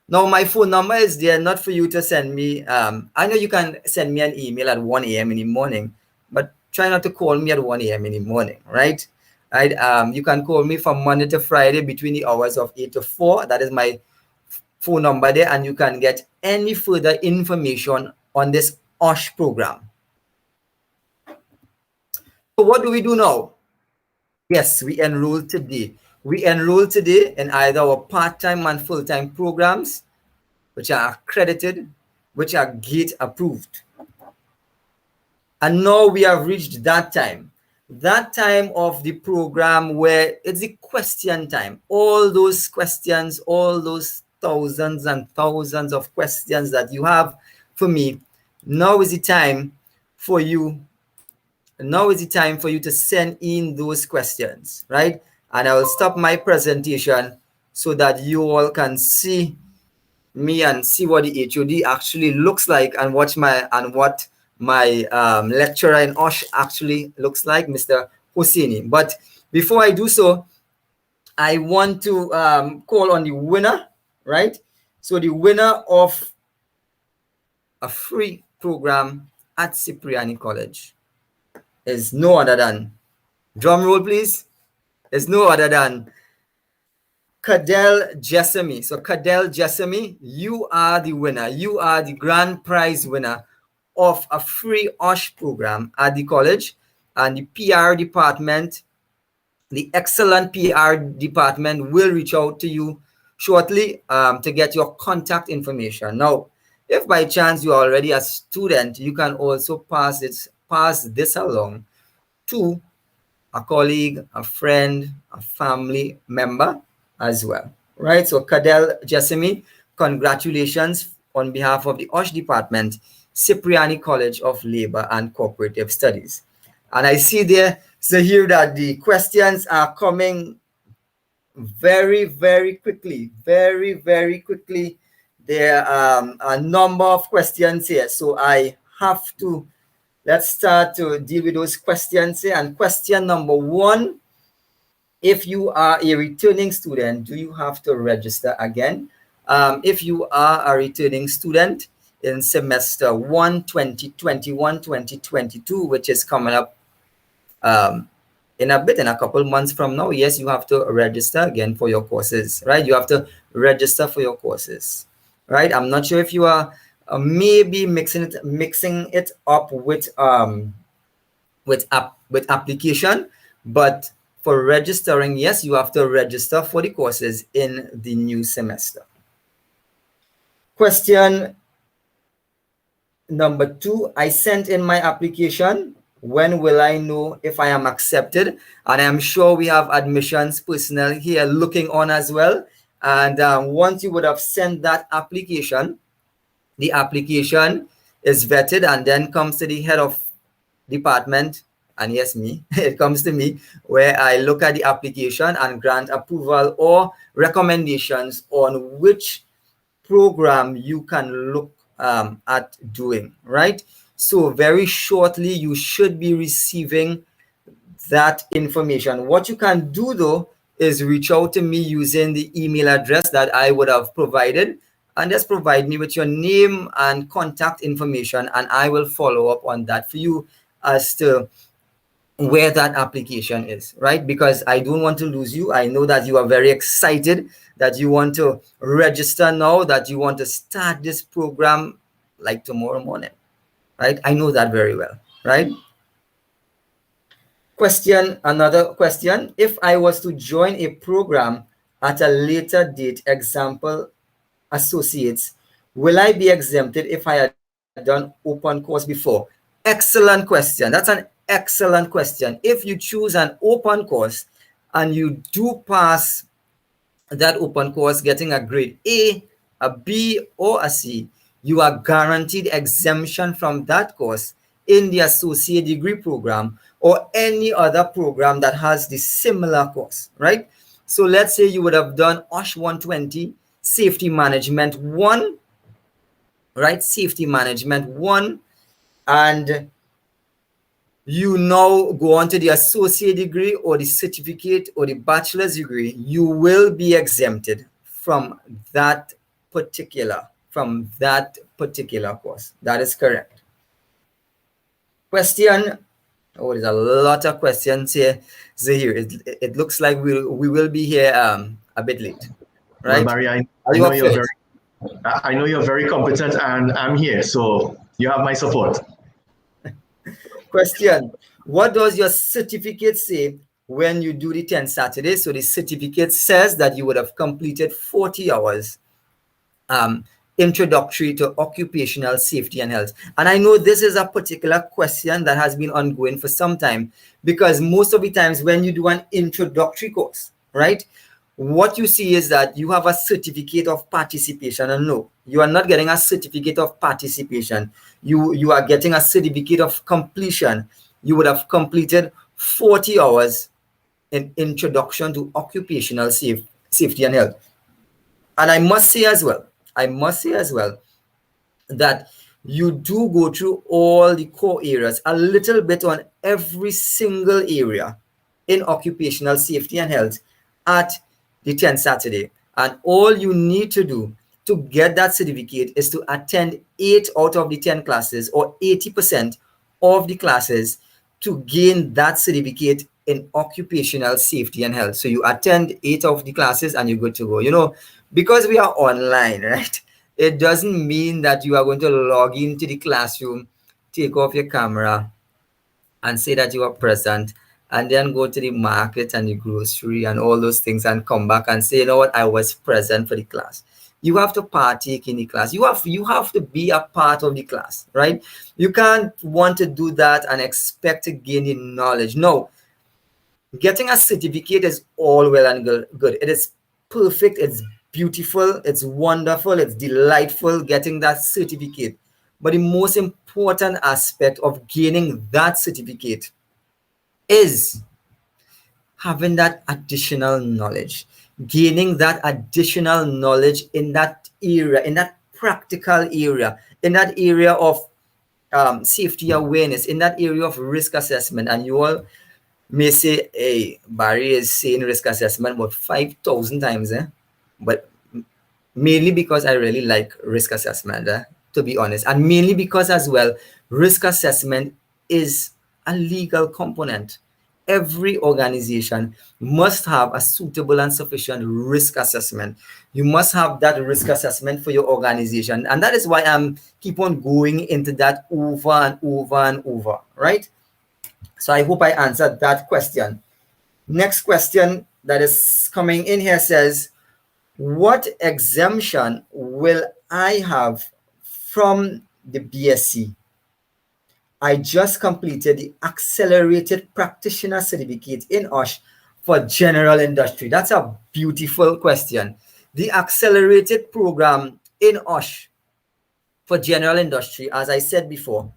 Now, my phone number is there, not for you to send me. I know you can send me an email at 1 a.m. in the morning, but try not to call me at 1 a.m. in the morning, right? Right. You can call me from Monday to Friday between the hours of 8 to 4. That is my phone number there, and you can get any further information on this OSHE program. So what do we do now? Yes, we enroll today. We enroll today in either our part-time and full-time programs, which are accredited, which are GATE approved. And now we have reached that time of the program where it's the question time. All those questions, all those thousands and thousands of questions that you have for me, now is the time for you. Now is the time for you to send in those questions, right? And I will stop my presentation so that you all can see me and see what the HOD actually looks like, and what my lecturer in OSHE actually looks like, Mr. Hosseini. But before I do so, I want to call on the winner, right? So the winner of a free program at Cipriani College is no other than, drum roll please, is no other than Cadell Jessamy. So Cadell Jessamy, you are the winner. You are the grand prize winner of a free OSHE program at the college. And the PR department, the excellent PR department, will reach out to you shortly to get your contact information. Now, if by chance you are already a student, you can also pass this along to a colleague, a friend, a family member as well, right? So Cadell Jessamy, congratulations on behalf of the OSHE department, Cipriani College of Labor and Cooperative Studies. And I see there, so here that the questions are coming very, very quickly, very, very quickly. There are a number of questions here. So I have to, let's start to deal with those questions here. And question number one, if you are a returning student, do you have to register again? If you are a returning student in semester 1, 2021-2022, which is coming up in a couple months from now, yes, you have to register again for your courses, right? You have to register for your courses, right? I'm not sure if you are maybe mixing it up with application, but for registering, yes, you have to register for the courses in the new semester. Question number two, I sent in my application. When will I know if I am accepted? And I'm sure we have admissions personnel here looking on as well. And once you would have sent that application, the application is vetted and then comes to the head of department, and yes, me, it comes to me, where I look at the application and grant approval or recommendations on which program you can look at doing, right? So very shortly, you should be receiving that information. What you can do though is reach out to me using the email address that I would have provided, and just provide me with your name and contact information, and I will follow up on that for you as to where that application is, right? Because I don't want to lose you. I know that you are very excited, that you want to register now, that you want to start this program like tomorrow morning, right? I know that very well, right? Another question. If I was to join a program at a later date, example, associates, will I be exempted if I had done open course before? Excellent question. That's an excellent question. If you choose an open course and you do pass that open course getting a grade A, a B, or a C, you are guaranteed exemption from that course in the associate degree program or any other program that has the similar course, right? So let's say you would have done OSHE 120, Safety Management 1, right? Safety Management 1, and you now go on to the associate degree or the certificate or the bachelor's degree, you will be exempted from that particular course. That is correct. Question. Oh, there's a lot of questions here. Zahir, it looks like we will be here a bit late, right? Well, Barry, I you know you're very competent, and I'm here, so you have my support. Question. What does your certificate say when you do the 10 Saturdays? So the certificate says that you would have completed 40 hours introductory to occupational safety and health. And I know this is a particular question that has been ongoing for some time, because most of the times when you do an introductory course, right, what you see is that you have a certificate of participation. And no, you are not getting a certificate of participation. You are getting a certificate of completion. You would have completed 40 hours in introduction to occupational safety and health. And I must say as well that you do go through all the core areas, a little bit on every single area in occupational safety and health at the 10th Saturday. And all you need to do to get that certificate is to attend 8 out of the 10 classes, or 80% of the classes, to gain that certificate in occupational safety and health. So you attend 8 of the classes and you're good to go. You know, because we are online, right? It doesn't mean that you are going to log into the classroom, take off your camera, and say that you are present, and then go to the market and the grocery and all those things and come back and say, you know what, I was present for the class. You have to partake in the class. You have to be a part of the class, right? You can't want to do that and expect to gain the knowledge. No. Getting a certificate is all well and good. It is perfect. It's beautiful. It's wonderful. It's delightful getting that certificate. But the most important aspect of gaining that certificate is having that additional knowledge, gaining that additional knowledge in that area, in that practical area, in that area of safety awareness, in that area of risk assessment. And you all may say, hey, Barry is saying risk assessment about 5,000 times, but mainly because I really like risk assessment, to be honest, and mainly because as well, risk assessment is a legal component. Every organization must have a suitable and sufficient risk assessment. You must have that risk assessment for your organization, and that is why I'm keep on going into that over and over and over, right? So I hope I answered that question. Next question that is coming in here says, what exemption will I have from the BSc? I just completed the Accelerated Practitioner Certificate in OSHE for general industry. That's a beautiful question. The Accelerated Program in OSHE for general industry, as I said before,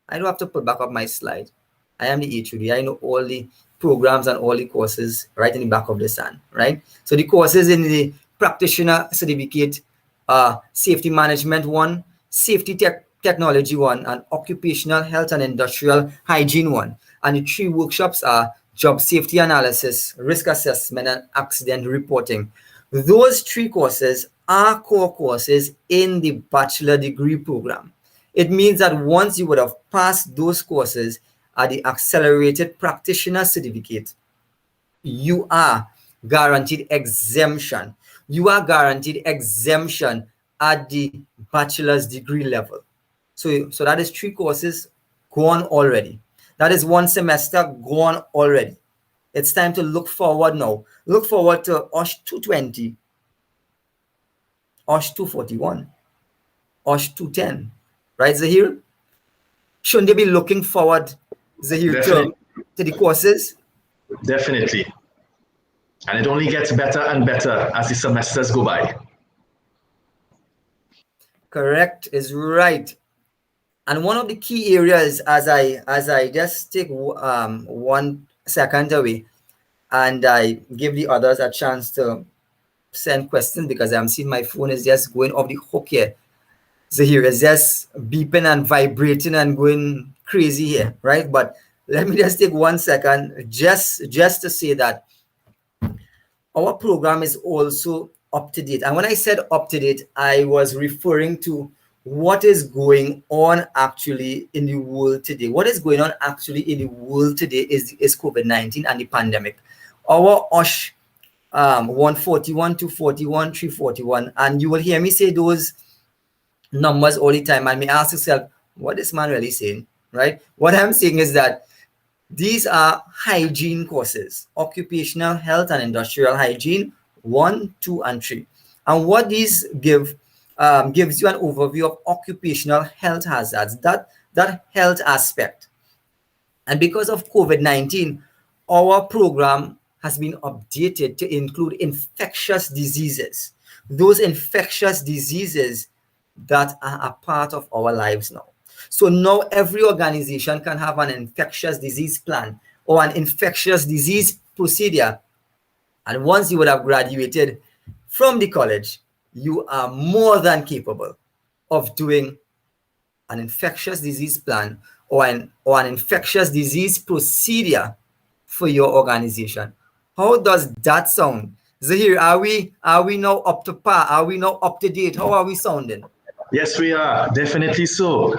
I don't have to put back up my slide. I am the HOD. I know all the programs and all the courses right in the back of the sun, right? So the courses in the Practitioner Certificate, Safety Management 1, Safety Technology 1, and Occupational Health and Industrial Hygiene 1. And the 3 workshops are Job Safety Analysis, Risk Assessment, and Accident Reporting. Those 3 courses are core courses in the bachelor degree program. It means that once you would have passed those courses at the Accelerated Practitioner Certificate, you are guaranteed exemption. You are guaranteed exemption at the bachelor's degree level. So that is 3 courses gone already. That is 1 semester gone already. It's time to look forward now. Look forward to OSHE 220, OSHE 241, OSHE 210. Right, Zahir? Shouldn't they be looking forward, Zahir, to the courses? Definitely. And it only gets better and better as the semesters go by. Correct is right. And one of the key areas, as I just take 1 second away, and I give the others a chance to send questions, because I'm seeing my phone is just going off the hook here. So here it's just beeping and vibrating and going crazy here, right? But let me just take 1 second just to say that our program is also up to date. And when I said up to date, I was referring to what is going on actually in the world today. What is going on actually in the world today is COVID-19 and the pandemic. Our OSHE 141, 241, 341, and you will hear me say those numbers all the time, and may ask yourself, what is man really saying, right? What I'm saying is that these are hygiene courses: occupational health and industrial hygiene 1, 2, and 3. And what these gives you an overview of occupational health hazards, that health aspect. And because of COVID-19, our program has been updated to include infectious diseases, those infectious diseases that are a part of our lives now. So now every organization can have an infectious disease plan or an infectious disease procedure. And once you would have graduated from the college, you are more than capable of doing an infectious disease plan or an infectious disease procedure for your organization. How does that sound? Zahir, are we now up to par? Are we now up to date? How are we sounding? Yes, we are. Definitely so.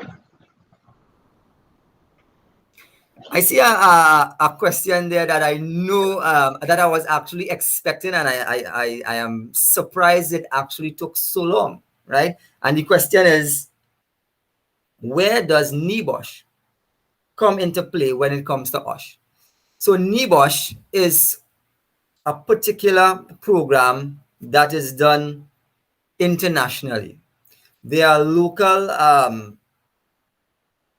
I see a question there that I know that I was actually expecting, and I am surprised it actually took so long, right? And the question is, where does NEBOSH come into play when it comes to OSHE? So NEBOSH is a particular program that is done internationally. There are local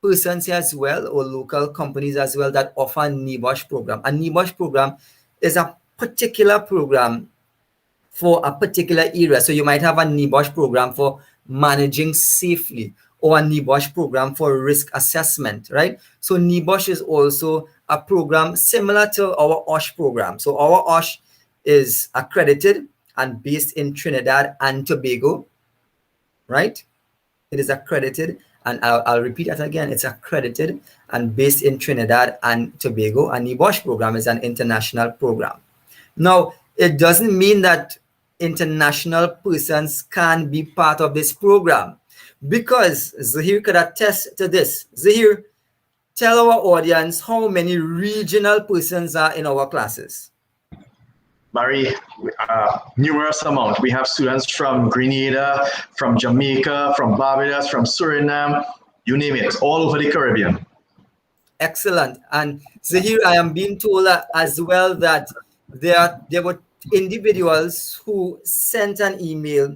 persons here as well, or local companies as well, that offer NEBOSH program. A NEBOSH program is a particular program for a particular area. So you might have a NEBOSH program for managing safely, or a NEBOSH program for risk assessment, right? So NEBOSH is also a program similar to our OSHE program. So our OSHE is accredited and based in Trinidad and Tobago, right? It is accredited, and I'll repeat that again. It's accredited and based in Trinidad and Tobago. And NEBOSH program is an international program. Now, it doesn't mean that international persons can be part of this program, because Zahir could attest to this. Zahir, tell our audience how many regional persons are in our classes. Barry, numerous amount. We have students from Grenada, from Jamaica, from Barbados, from Suriname, you name it, all over the Caribbean. Excellent. And Zahir, I am being told as well that there were individuals who sent an email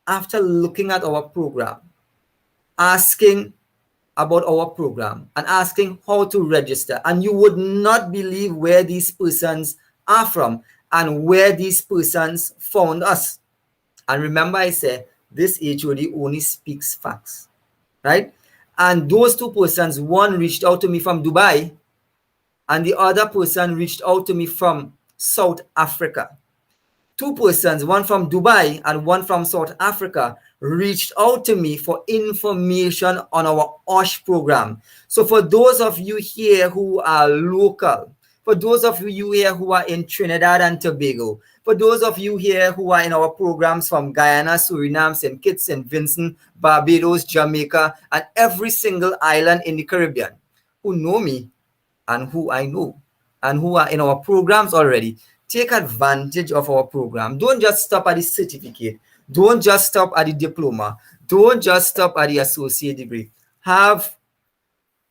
after looking at our program, asking about our program and asking how to register. And you would not believe where these persons are from and where these persons found us. And remember, I said this HOD only speaks facts, right? And those two persons, one reached out to me from Dubai, and the other person reached out to me from South Africa. Two persons, one from Dubai and one from South Africa, reached out to me for information on our OSHE program. So for those of you here who are local, for those of you here who are in Trinidad and Tobago, for those of you here who are in our programs from Guyana, Suriname, St. Kitts and Vincent, Barbados, Jamaica, and every single island in the Caribbean, who know me and who I know and who are in our programs already, take advantage of our program. Don't just stop at the certificate. Don't just stop at the diploma. Don't just stop at the associate degree. Have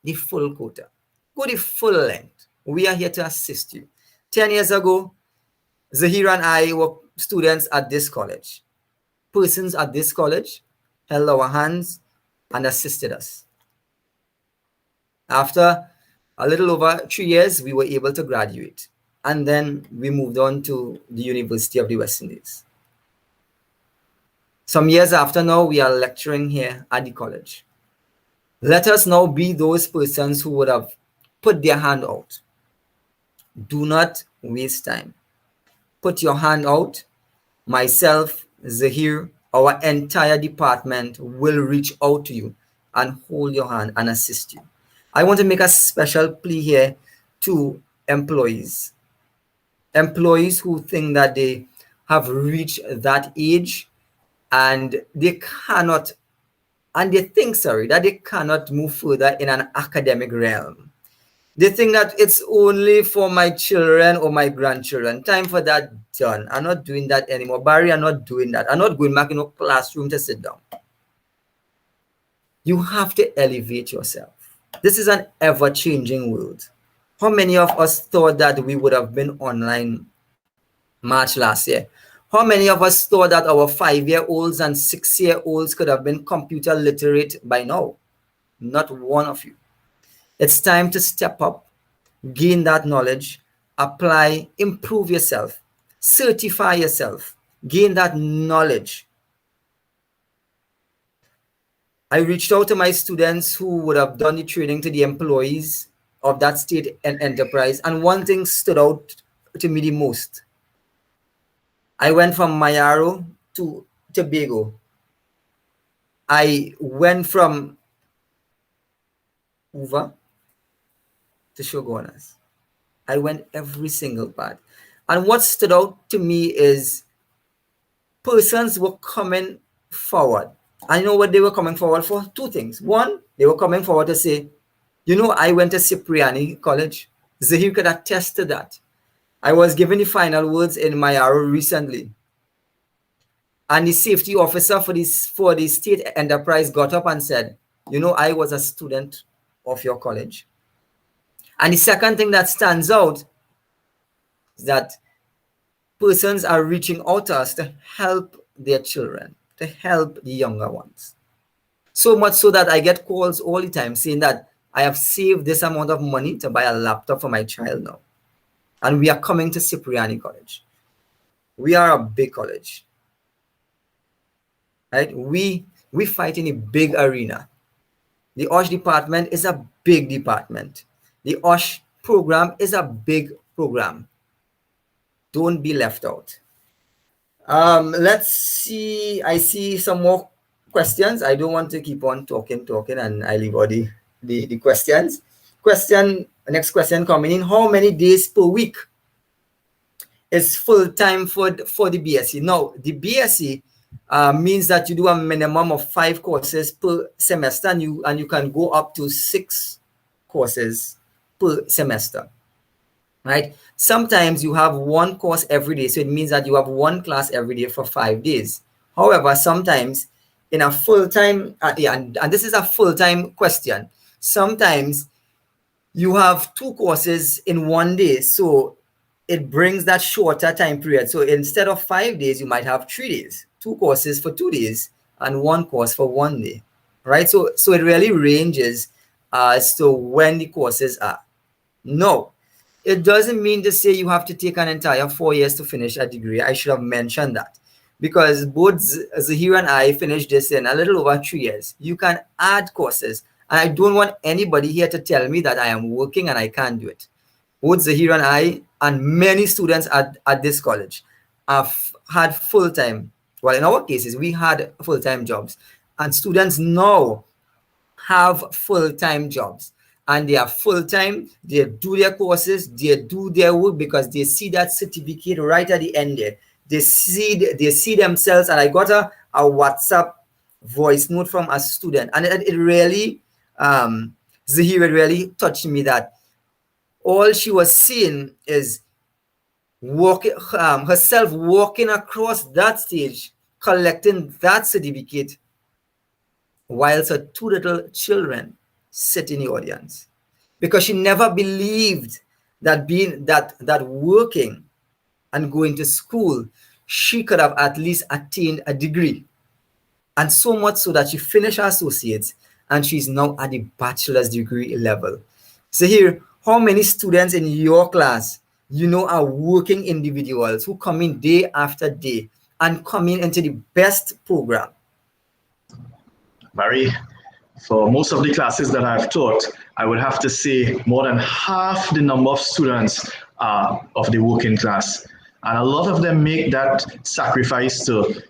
the full quota. Go the full length. We are here to assist you. 10 years ago, Zahir and I were students at this college. Persons at this college held our hands and assisted us. After a little over 3 years, we were able to graduate. And then we moved on to the University of the West Indies. Some years after now, we are lecturing here at the college. Let us now be those persons who would have put their hand out. Do not waste time. Put your hand out. Myself, Zahir, our entire department will reach out to you and hold your hand and assist you. I want to make a special plea here to employees. Employees who think that they have reached that age and they cannot, and they think, sorry, that they cannot move further in an academic realm. They think that it's only for my children or my grandchildren. Time for that done. I'm not doing that anymore. Barry, I'm not doing that. I'm not going back in a classroom to sit down. You have to elevate yourself. This is an ever-changing world. How many of us thought that we would have been online March last year? How many of us thought that our 5-year-olds and 6-year-olds could have been computer literate by now? Not one of you. It's time to step up, gain that knowledge, apply, improve yourself, certify yourself, gain that knowledge. I reached out to my students who would have done the training to the employees of that state and enterprise, and one thing stood out to me the most. I went from Mayaro to Tobago. I went from Uva to Shogunas. I went every single part. And what stood out to me is persons were coming forward. I know what they were coming forward for. Two things. One, they were coming forward to say, you know, I went to Cipriani College. Zahir could attest to that. I was given the final words in Mayaro recently. And the safety officer for the state enterprise got up and said, you know, I was a student of your college. And the second thing that stands out is that persons are reaching out to us to help their children, to help the younger ones. So much so that I get calls all the time saying that I have saved this amount of money to buy a laptop for my child now. And we are coming to Cipriani College. We are a big college. Right? We fight in a big arena. The OSHE department is a big department. The OSHE program is a big program. Don't be left out. Let's see. I see some more questions. I don't want to keep on talking, and I leave all the questions. Next question coming in. How many days per week is full time for the BSc? Now, the BSc means that you do a minimum of 5 courses per semester, and you can go up to 6 courses per semester. Right? Sometimes you have 1 course every day, so it means that you have 1 class every day for 5 days. However, sometimes in a full-time, and this is a full-time question, sometimes you have 2 courses in 1 day, so it brings that shorter time period. So instead of 5 days, you might have 3 days, 2 courses for 2 days, and 1 course for 1 day, right? So it really ranges as to when the courses are. No, it doesn't mean to say you have to take an entire 4 years to finish a degree. I should have mentioned that, because both Zahir and I finished this in a little over 3 years. You can add courses, and I don't want anybody here to tell me that I am working and I can't do it. Both Zahir and I and many students at this college have had full-time, well, in our cases, we had full-time jobs, and students now have full-time jobs. And they are full-time, they do their courses, they do their work, because they see that certificate right at the end there. They see themselves. And I got a WhatsApp voice note from a student, and it really, Zahir, it really touched me that all she was seeing is herself walking across that stage, collecting that certificate, whilst her 2 little children sit in the audience, because she never believed that working and going to school, she could have at least attained a degree. And so much so that she finished her associates, and she's now at the bachelor's degree level. So here, how many students in your class are working individuals who come in day after day and come in into the best program? Barry, for most of the classes that I've taught, I would have to say more than half the number of students are of the working class. And a lot of them make that sacrifice to,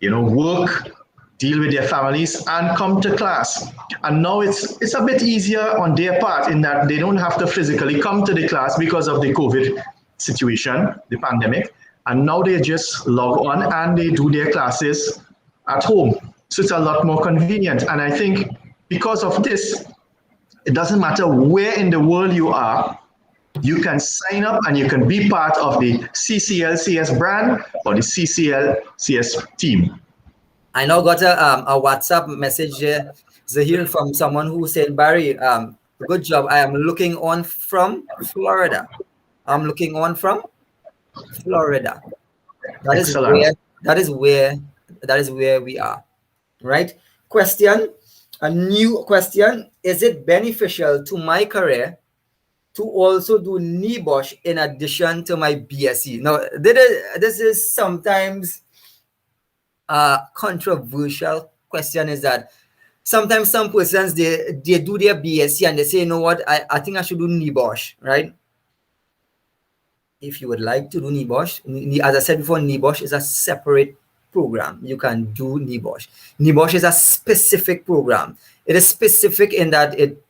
work, deal with their families, and come to class. And now it's a bit easier on their part in that they don't have to physically come to the class because of the COVID situation, the pandemic. And now they just log on and they do their classes at home. So it's a lot more convenient. And I think because of this, it doesn't matter where in the world you are, you can sign up and you can be part of the CCLCS brand or the CCLCS team. I now got a WhatsApp message here, Zahir, from someone who said, Barry, good job. I am looking on from Florida. I'm looking on from Florida. Excellent. That is where we are. Right? A new question. Is it beneficial to my career to also do NEBOSH in addition to my BSc? Now, this is sometimes a controversial question, is that sometimes some persons, they do their BSc and they say, you know what, I think I should do NEBOSH, right? If you would like to do NEBOSH, as I said before, NEBOSH is a separate program. You can do NEBOSH. NEBOSH is a specific program. It is specific in that it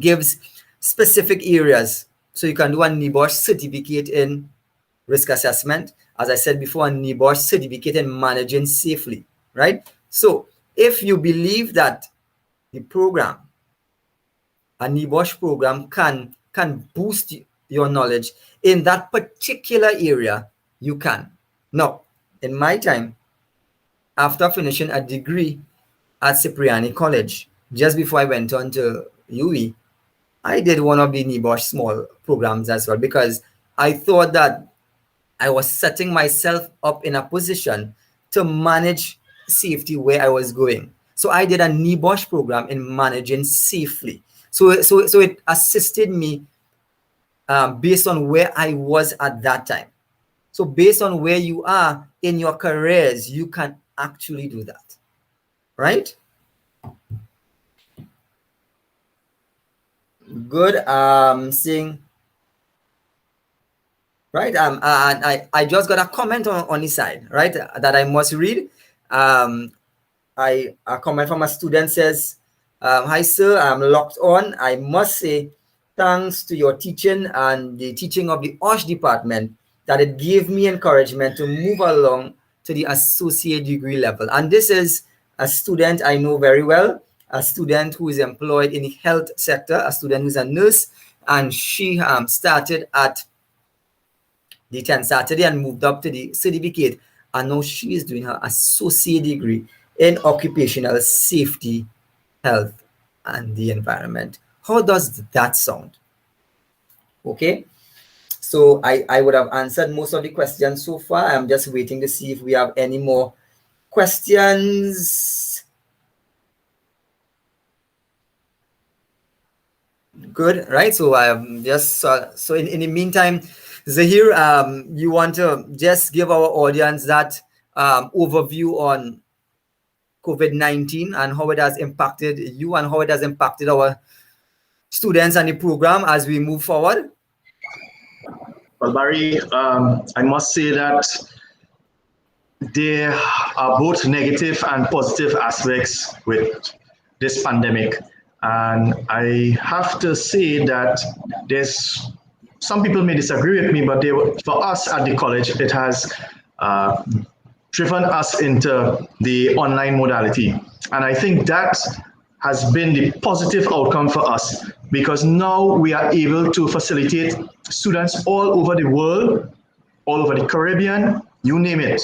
gives specific areas. So you can do a NEBOSH certificate in risk assessment. As I said before, a NEBOSH certificate in managing safely, right? So if you believe that the program, a NEBOSH program can boost your knowledge in that particular area, you can. Now, in my time, after finishing a degree at Cipriani College, just before I went on to UE, I did one of the NEBOSH small programs as well, because I thought that I was setting myself up in a position to manage safety where I was going. So I did a NEBOSH program in managing safely. So it assisted me based on where I was at that time. So based on where you are in your careers, you can actually do that, right? Good. Seeing. Right. And I just got a comment on the side, right, that I must read. A comment from a student says, hi, sir, I'm locked on. I must say, thanks to your teaching and the teaching of the OSHE department, that it gave me encouragement to move along to the associate degree level. And this is a student I know very well, a student who is employed in the health sector, a student who's a nurse, and she started at the 10th Saturday and moved up to the certificate. And now she is doing her associate degree in occupational safety, health, and the environment. How does that sound? Okay. So I would have answered most of the questions so far. I'm just waiting to see if we have any more questions. Good, right? So I'm just so in the meantime, Zahir, you want to just give our audience that overview on COVID-19 and how it has impacted you and how it has impacted our students and the program as we move forward? Well, Barry, I must say that there are both negative and positive aspects with this pandemic. And I have to say that there's some people may disagree with me, but for us at the college, it has driven us into the online modality. And I think that has been the positive outcome for us, because now we are able to facilitate students all over the world, all over the Caribbean, you name it.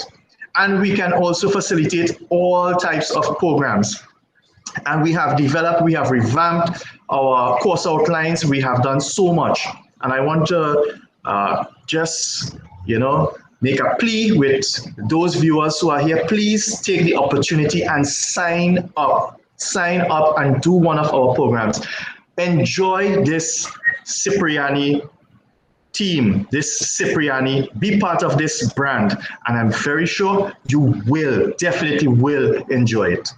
And we can also facilitate all types of programs. And we have revamped our course outlines. We have done so much. And I want to just, make a plea with those viewers who are here. Please take the opportunity and sign up and do one of our programs. Enjoy this Cipriani team, this Cipriani, be part of this brand. And I'm very sure you definitely will enjoy it.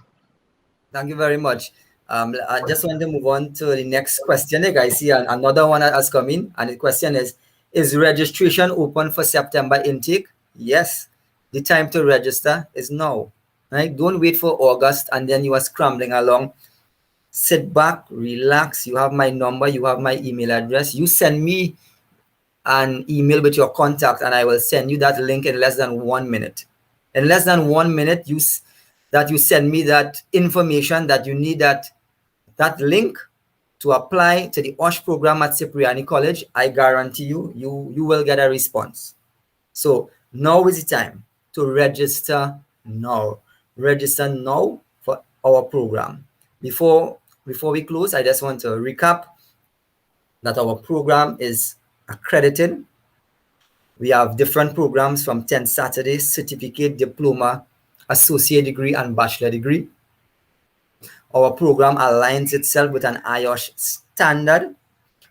Thank you very much. I just want to move on to the next question. I see another one has come in, and the question is registration open for September intake? Yes. The time to register is now. Right? Don't wait for August and then you are scrambling along. Sit back, relax. You have my number, you have my email address. You send me an email with your contact, and I will send you that link in less than 1 minute. In less than 1 minute, you send me that information that you need, that link to apply to the OSHE program at Cipriani College. I guarantee you will get a response. So now is the time to register now. Register now for our program. Before we close, I just want to recap that our program is accredited. We have different programs from 10 Saturdays, certificate, diploma, associate degree, and bachelor degree. Our program aligns itself with an IOSH standard.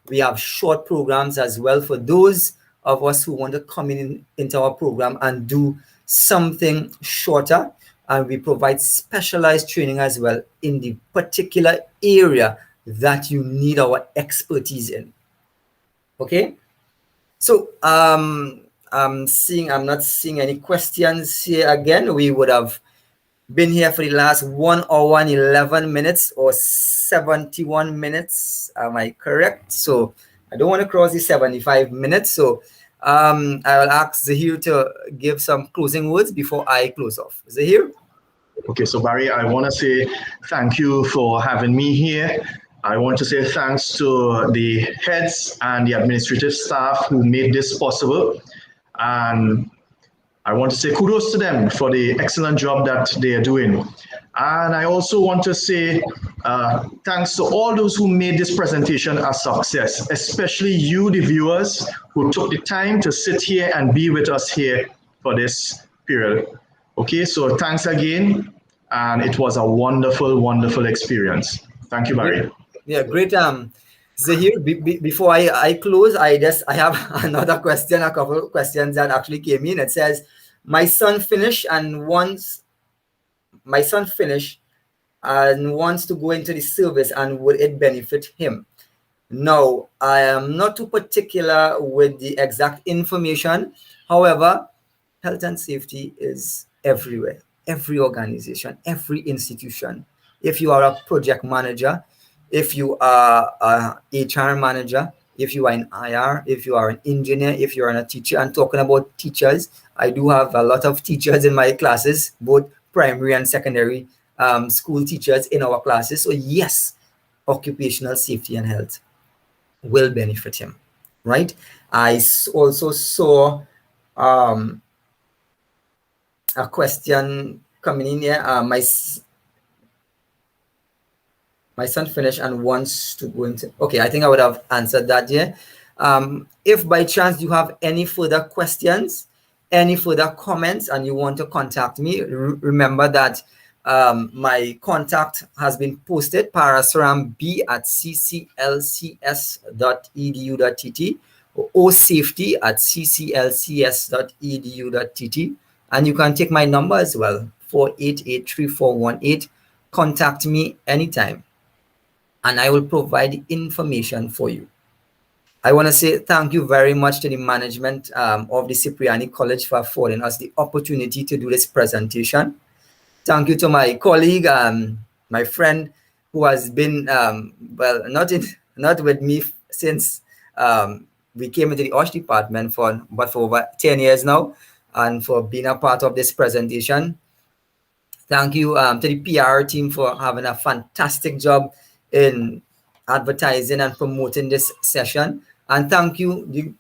We have short programs as well for those of us who want to come into our program and do something shorter. And we provide specialized training as well in the particular area that you need our expertise in. Okay. So I'm not seeing any questions here again. We would have been here for the last 1 hour and 11 minutes or 71 minutes. Am I correct? So I don't want to cross the 75 minutes. So I will ask Zahir to give some closing words before I close off. Zahir? Okay, so Barry, I want to say thank you for having me here. I want to say thanks to the heads and the administrative staff who made this possible. And I want to say kudos to them for the excellent job that they are doing. And I also want to say thanks to all those who made this presentation a success, especially you, the viewers, who took the time to sit here and be with us here for this period. Okay, so thanks again. And it was a wonderful, wonderful experience. Thank you, Barry. Yeah, great. Zahir, before I close, I have another question, a couple of questions that actually came in. It says, my son finished and wants to go into the service, and would it benefit him? No, I am not too particular with the exact information. However, health and safety is everywhere, every organization, every institution. If you are a project manager, if you are a HR manager, if you are an IR, if you are an engineer, if you are a teacher. And talking about teachers, I do have a lot of teachers in my classes, both primary and secondary school teachers in our classes. So yes, occupational safety and health will benefit him, right? I also saw a question coming in here. My son finished and wants to go into... Okay, I think I would have answered that, yeah. If by chance you have any further questions, any further comments, and you want to contact me, remember that my contact has been posted, parasram@cclcs.edu.tt or safety@cclcs.edu.tt. And you can take my number as well, 488-3418. Contact me anytime, and I will provide the information for you. I want to say thank you very much to the management of the Cipriani College for affording us the opportunity to do this presentation. Thank you to my colleague, my friend, who has been, not with me since we came into the OSHE department but for over 10 years now, and for being a part of this presentation. Thank you to the PR team for having a fantastic job in advertising and promoting this session. And thank you, the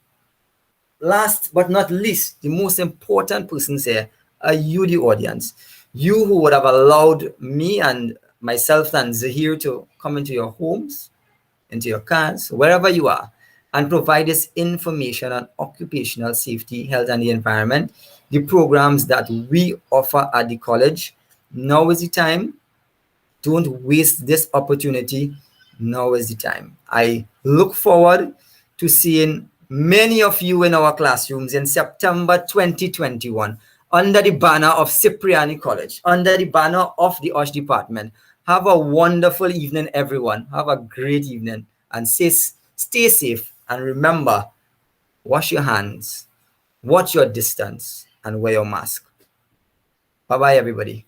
last but not least, the most important persons here are you, the audience. You who would have allowed me and myself and Zahir to come into your homes, into your cars, wherever you are, and provide this information on occupational safety, health, and the environment, the programs that we offer at the college. Now is the time. Don't waste this opportunity. Now is the time. I look forward to seeing many of you in our classrooms in September 2021 under the banner of Cipriani College, under the banner of the OSHE department. Have a wonderful evening, everyone. Have a great evening, and stay safe. And remember, wash your hands, watch your distance, and wear your mask. Bye-bye, everybody.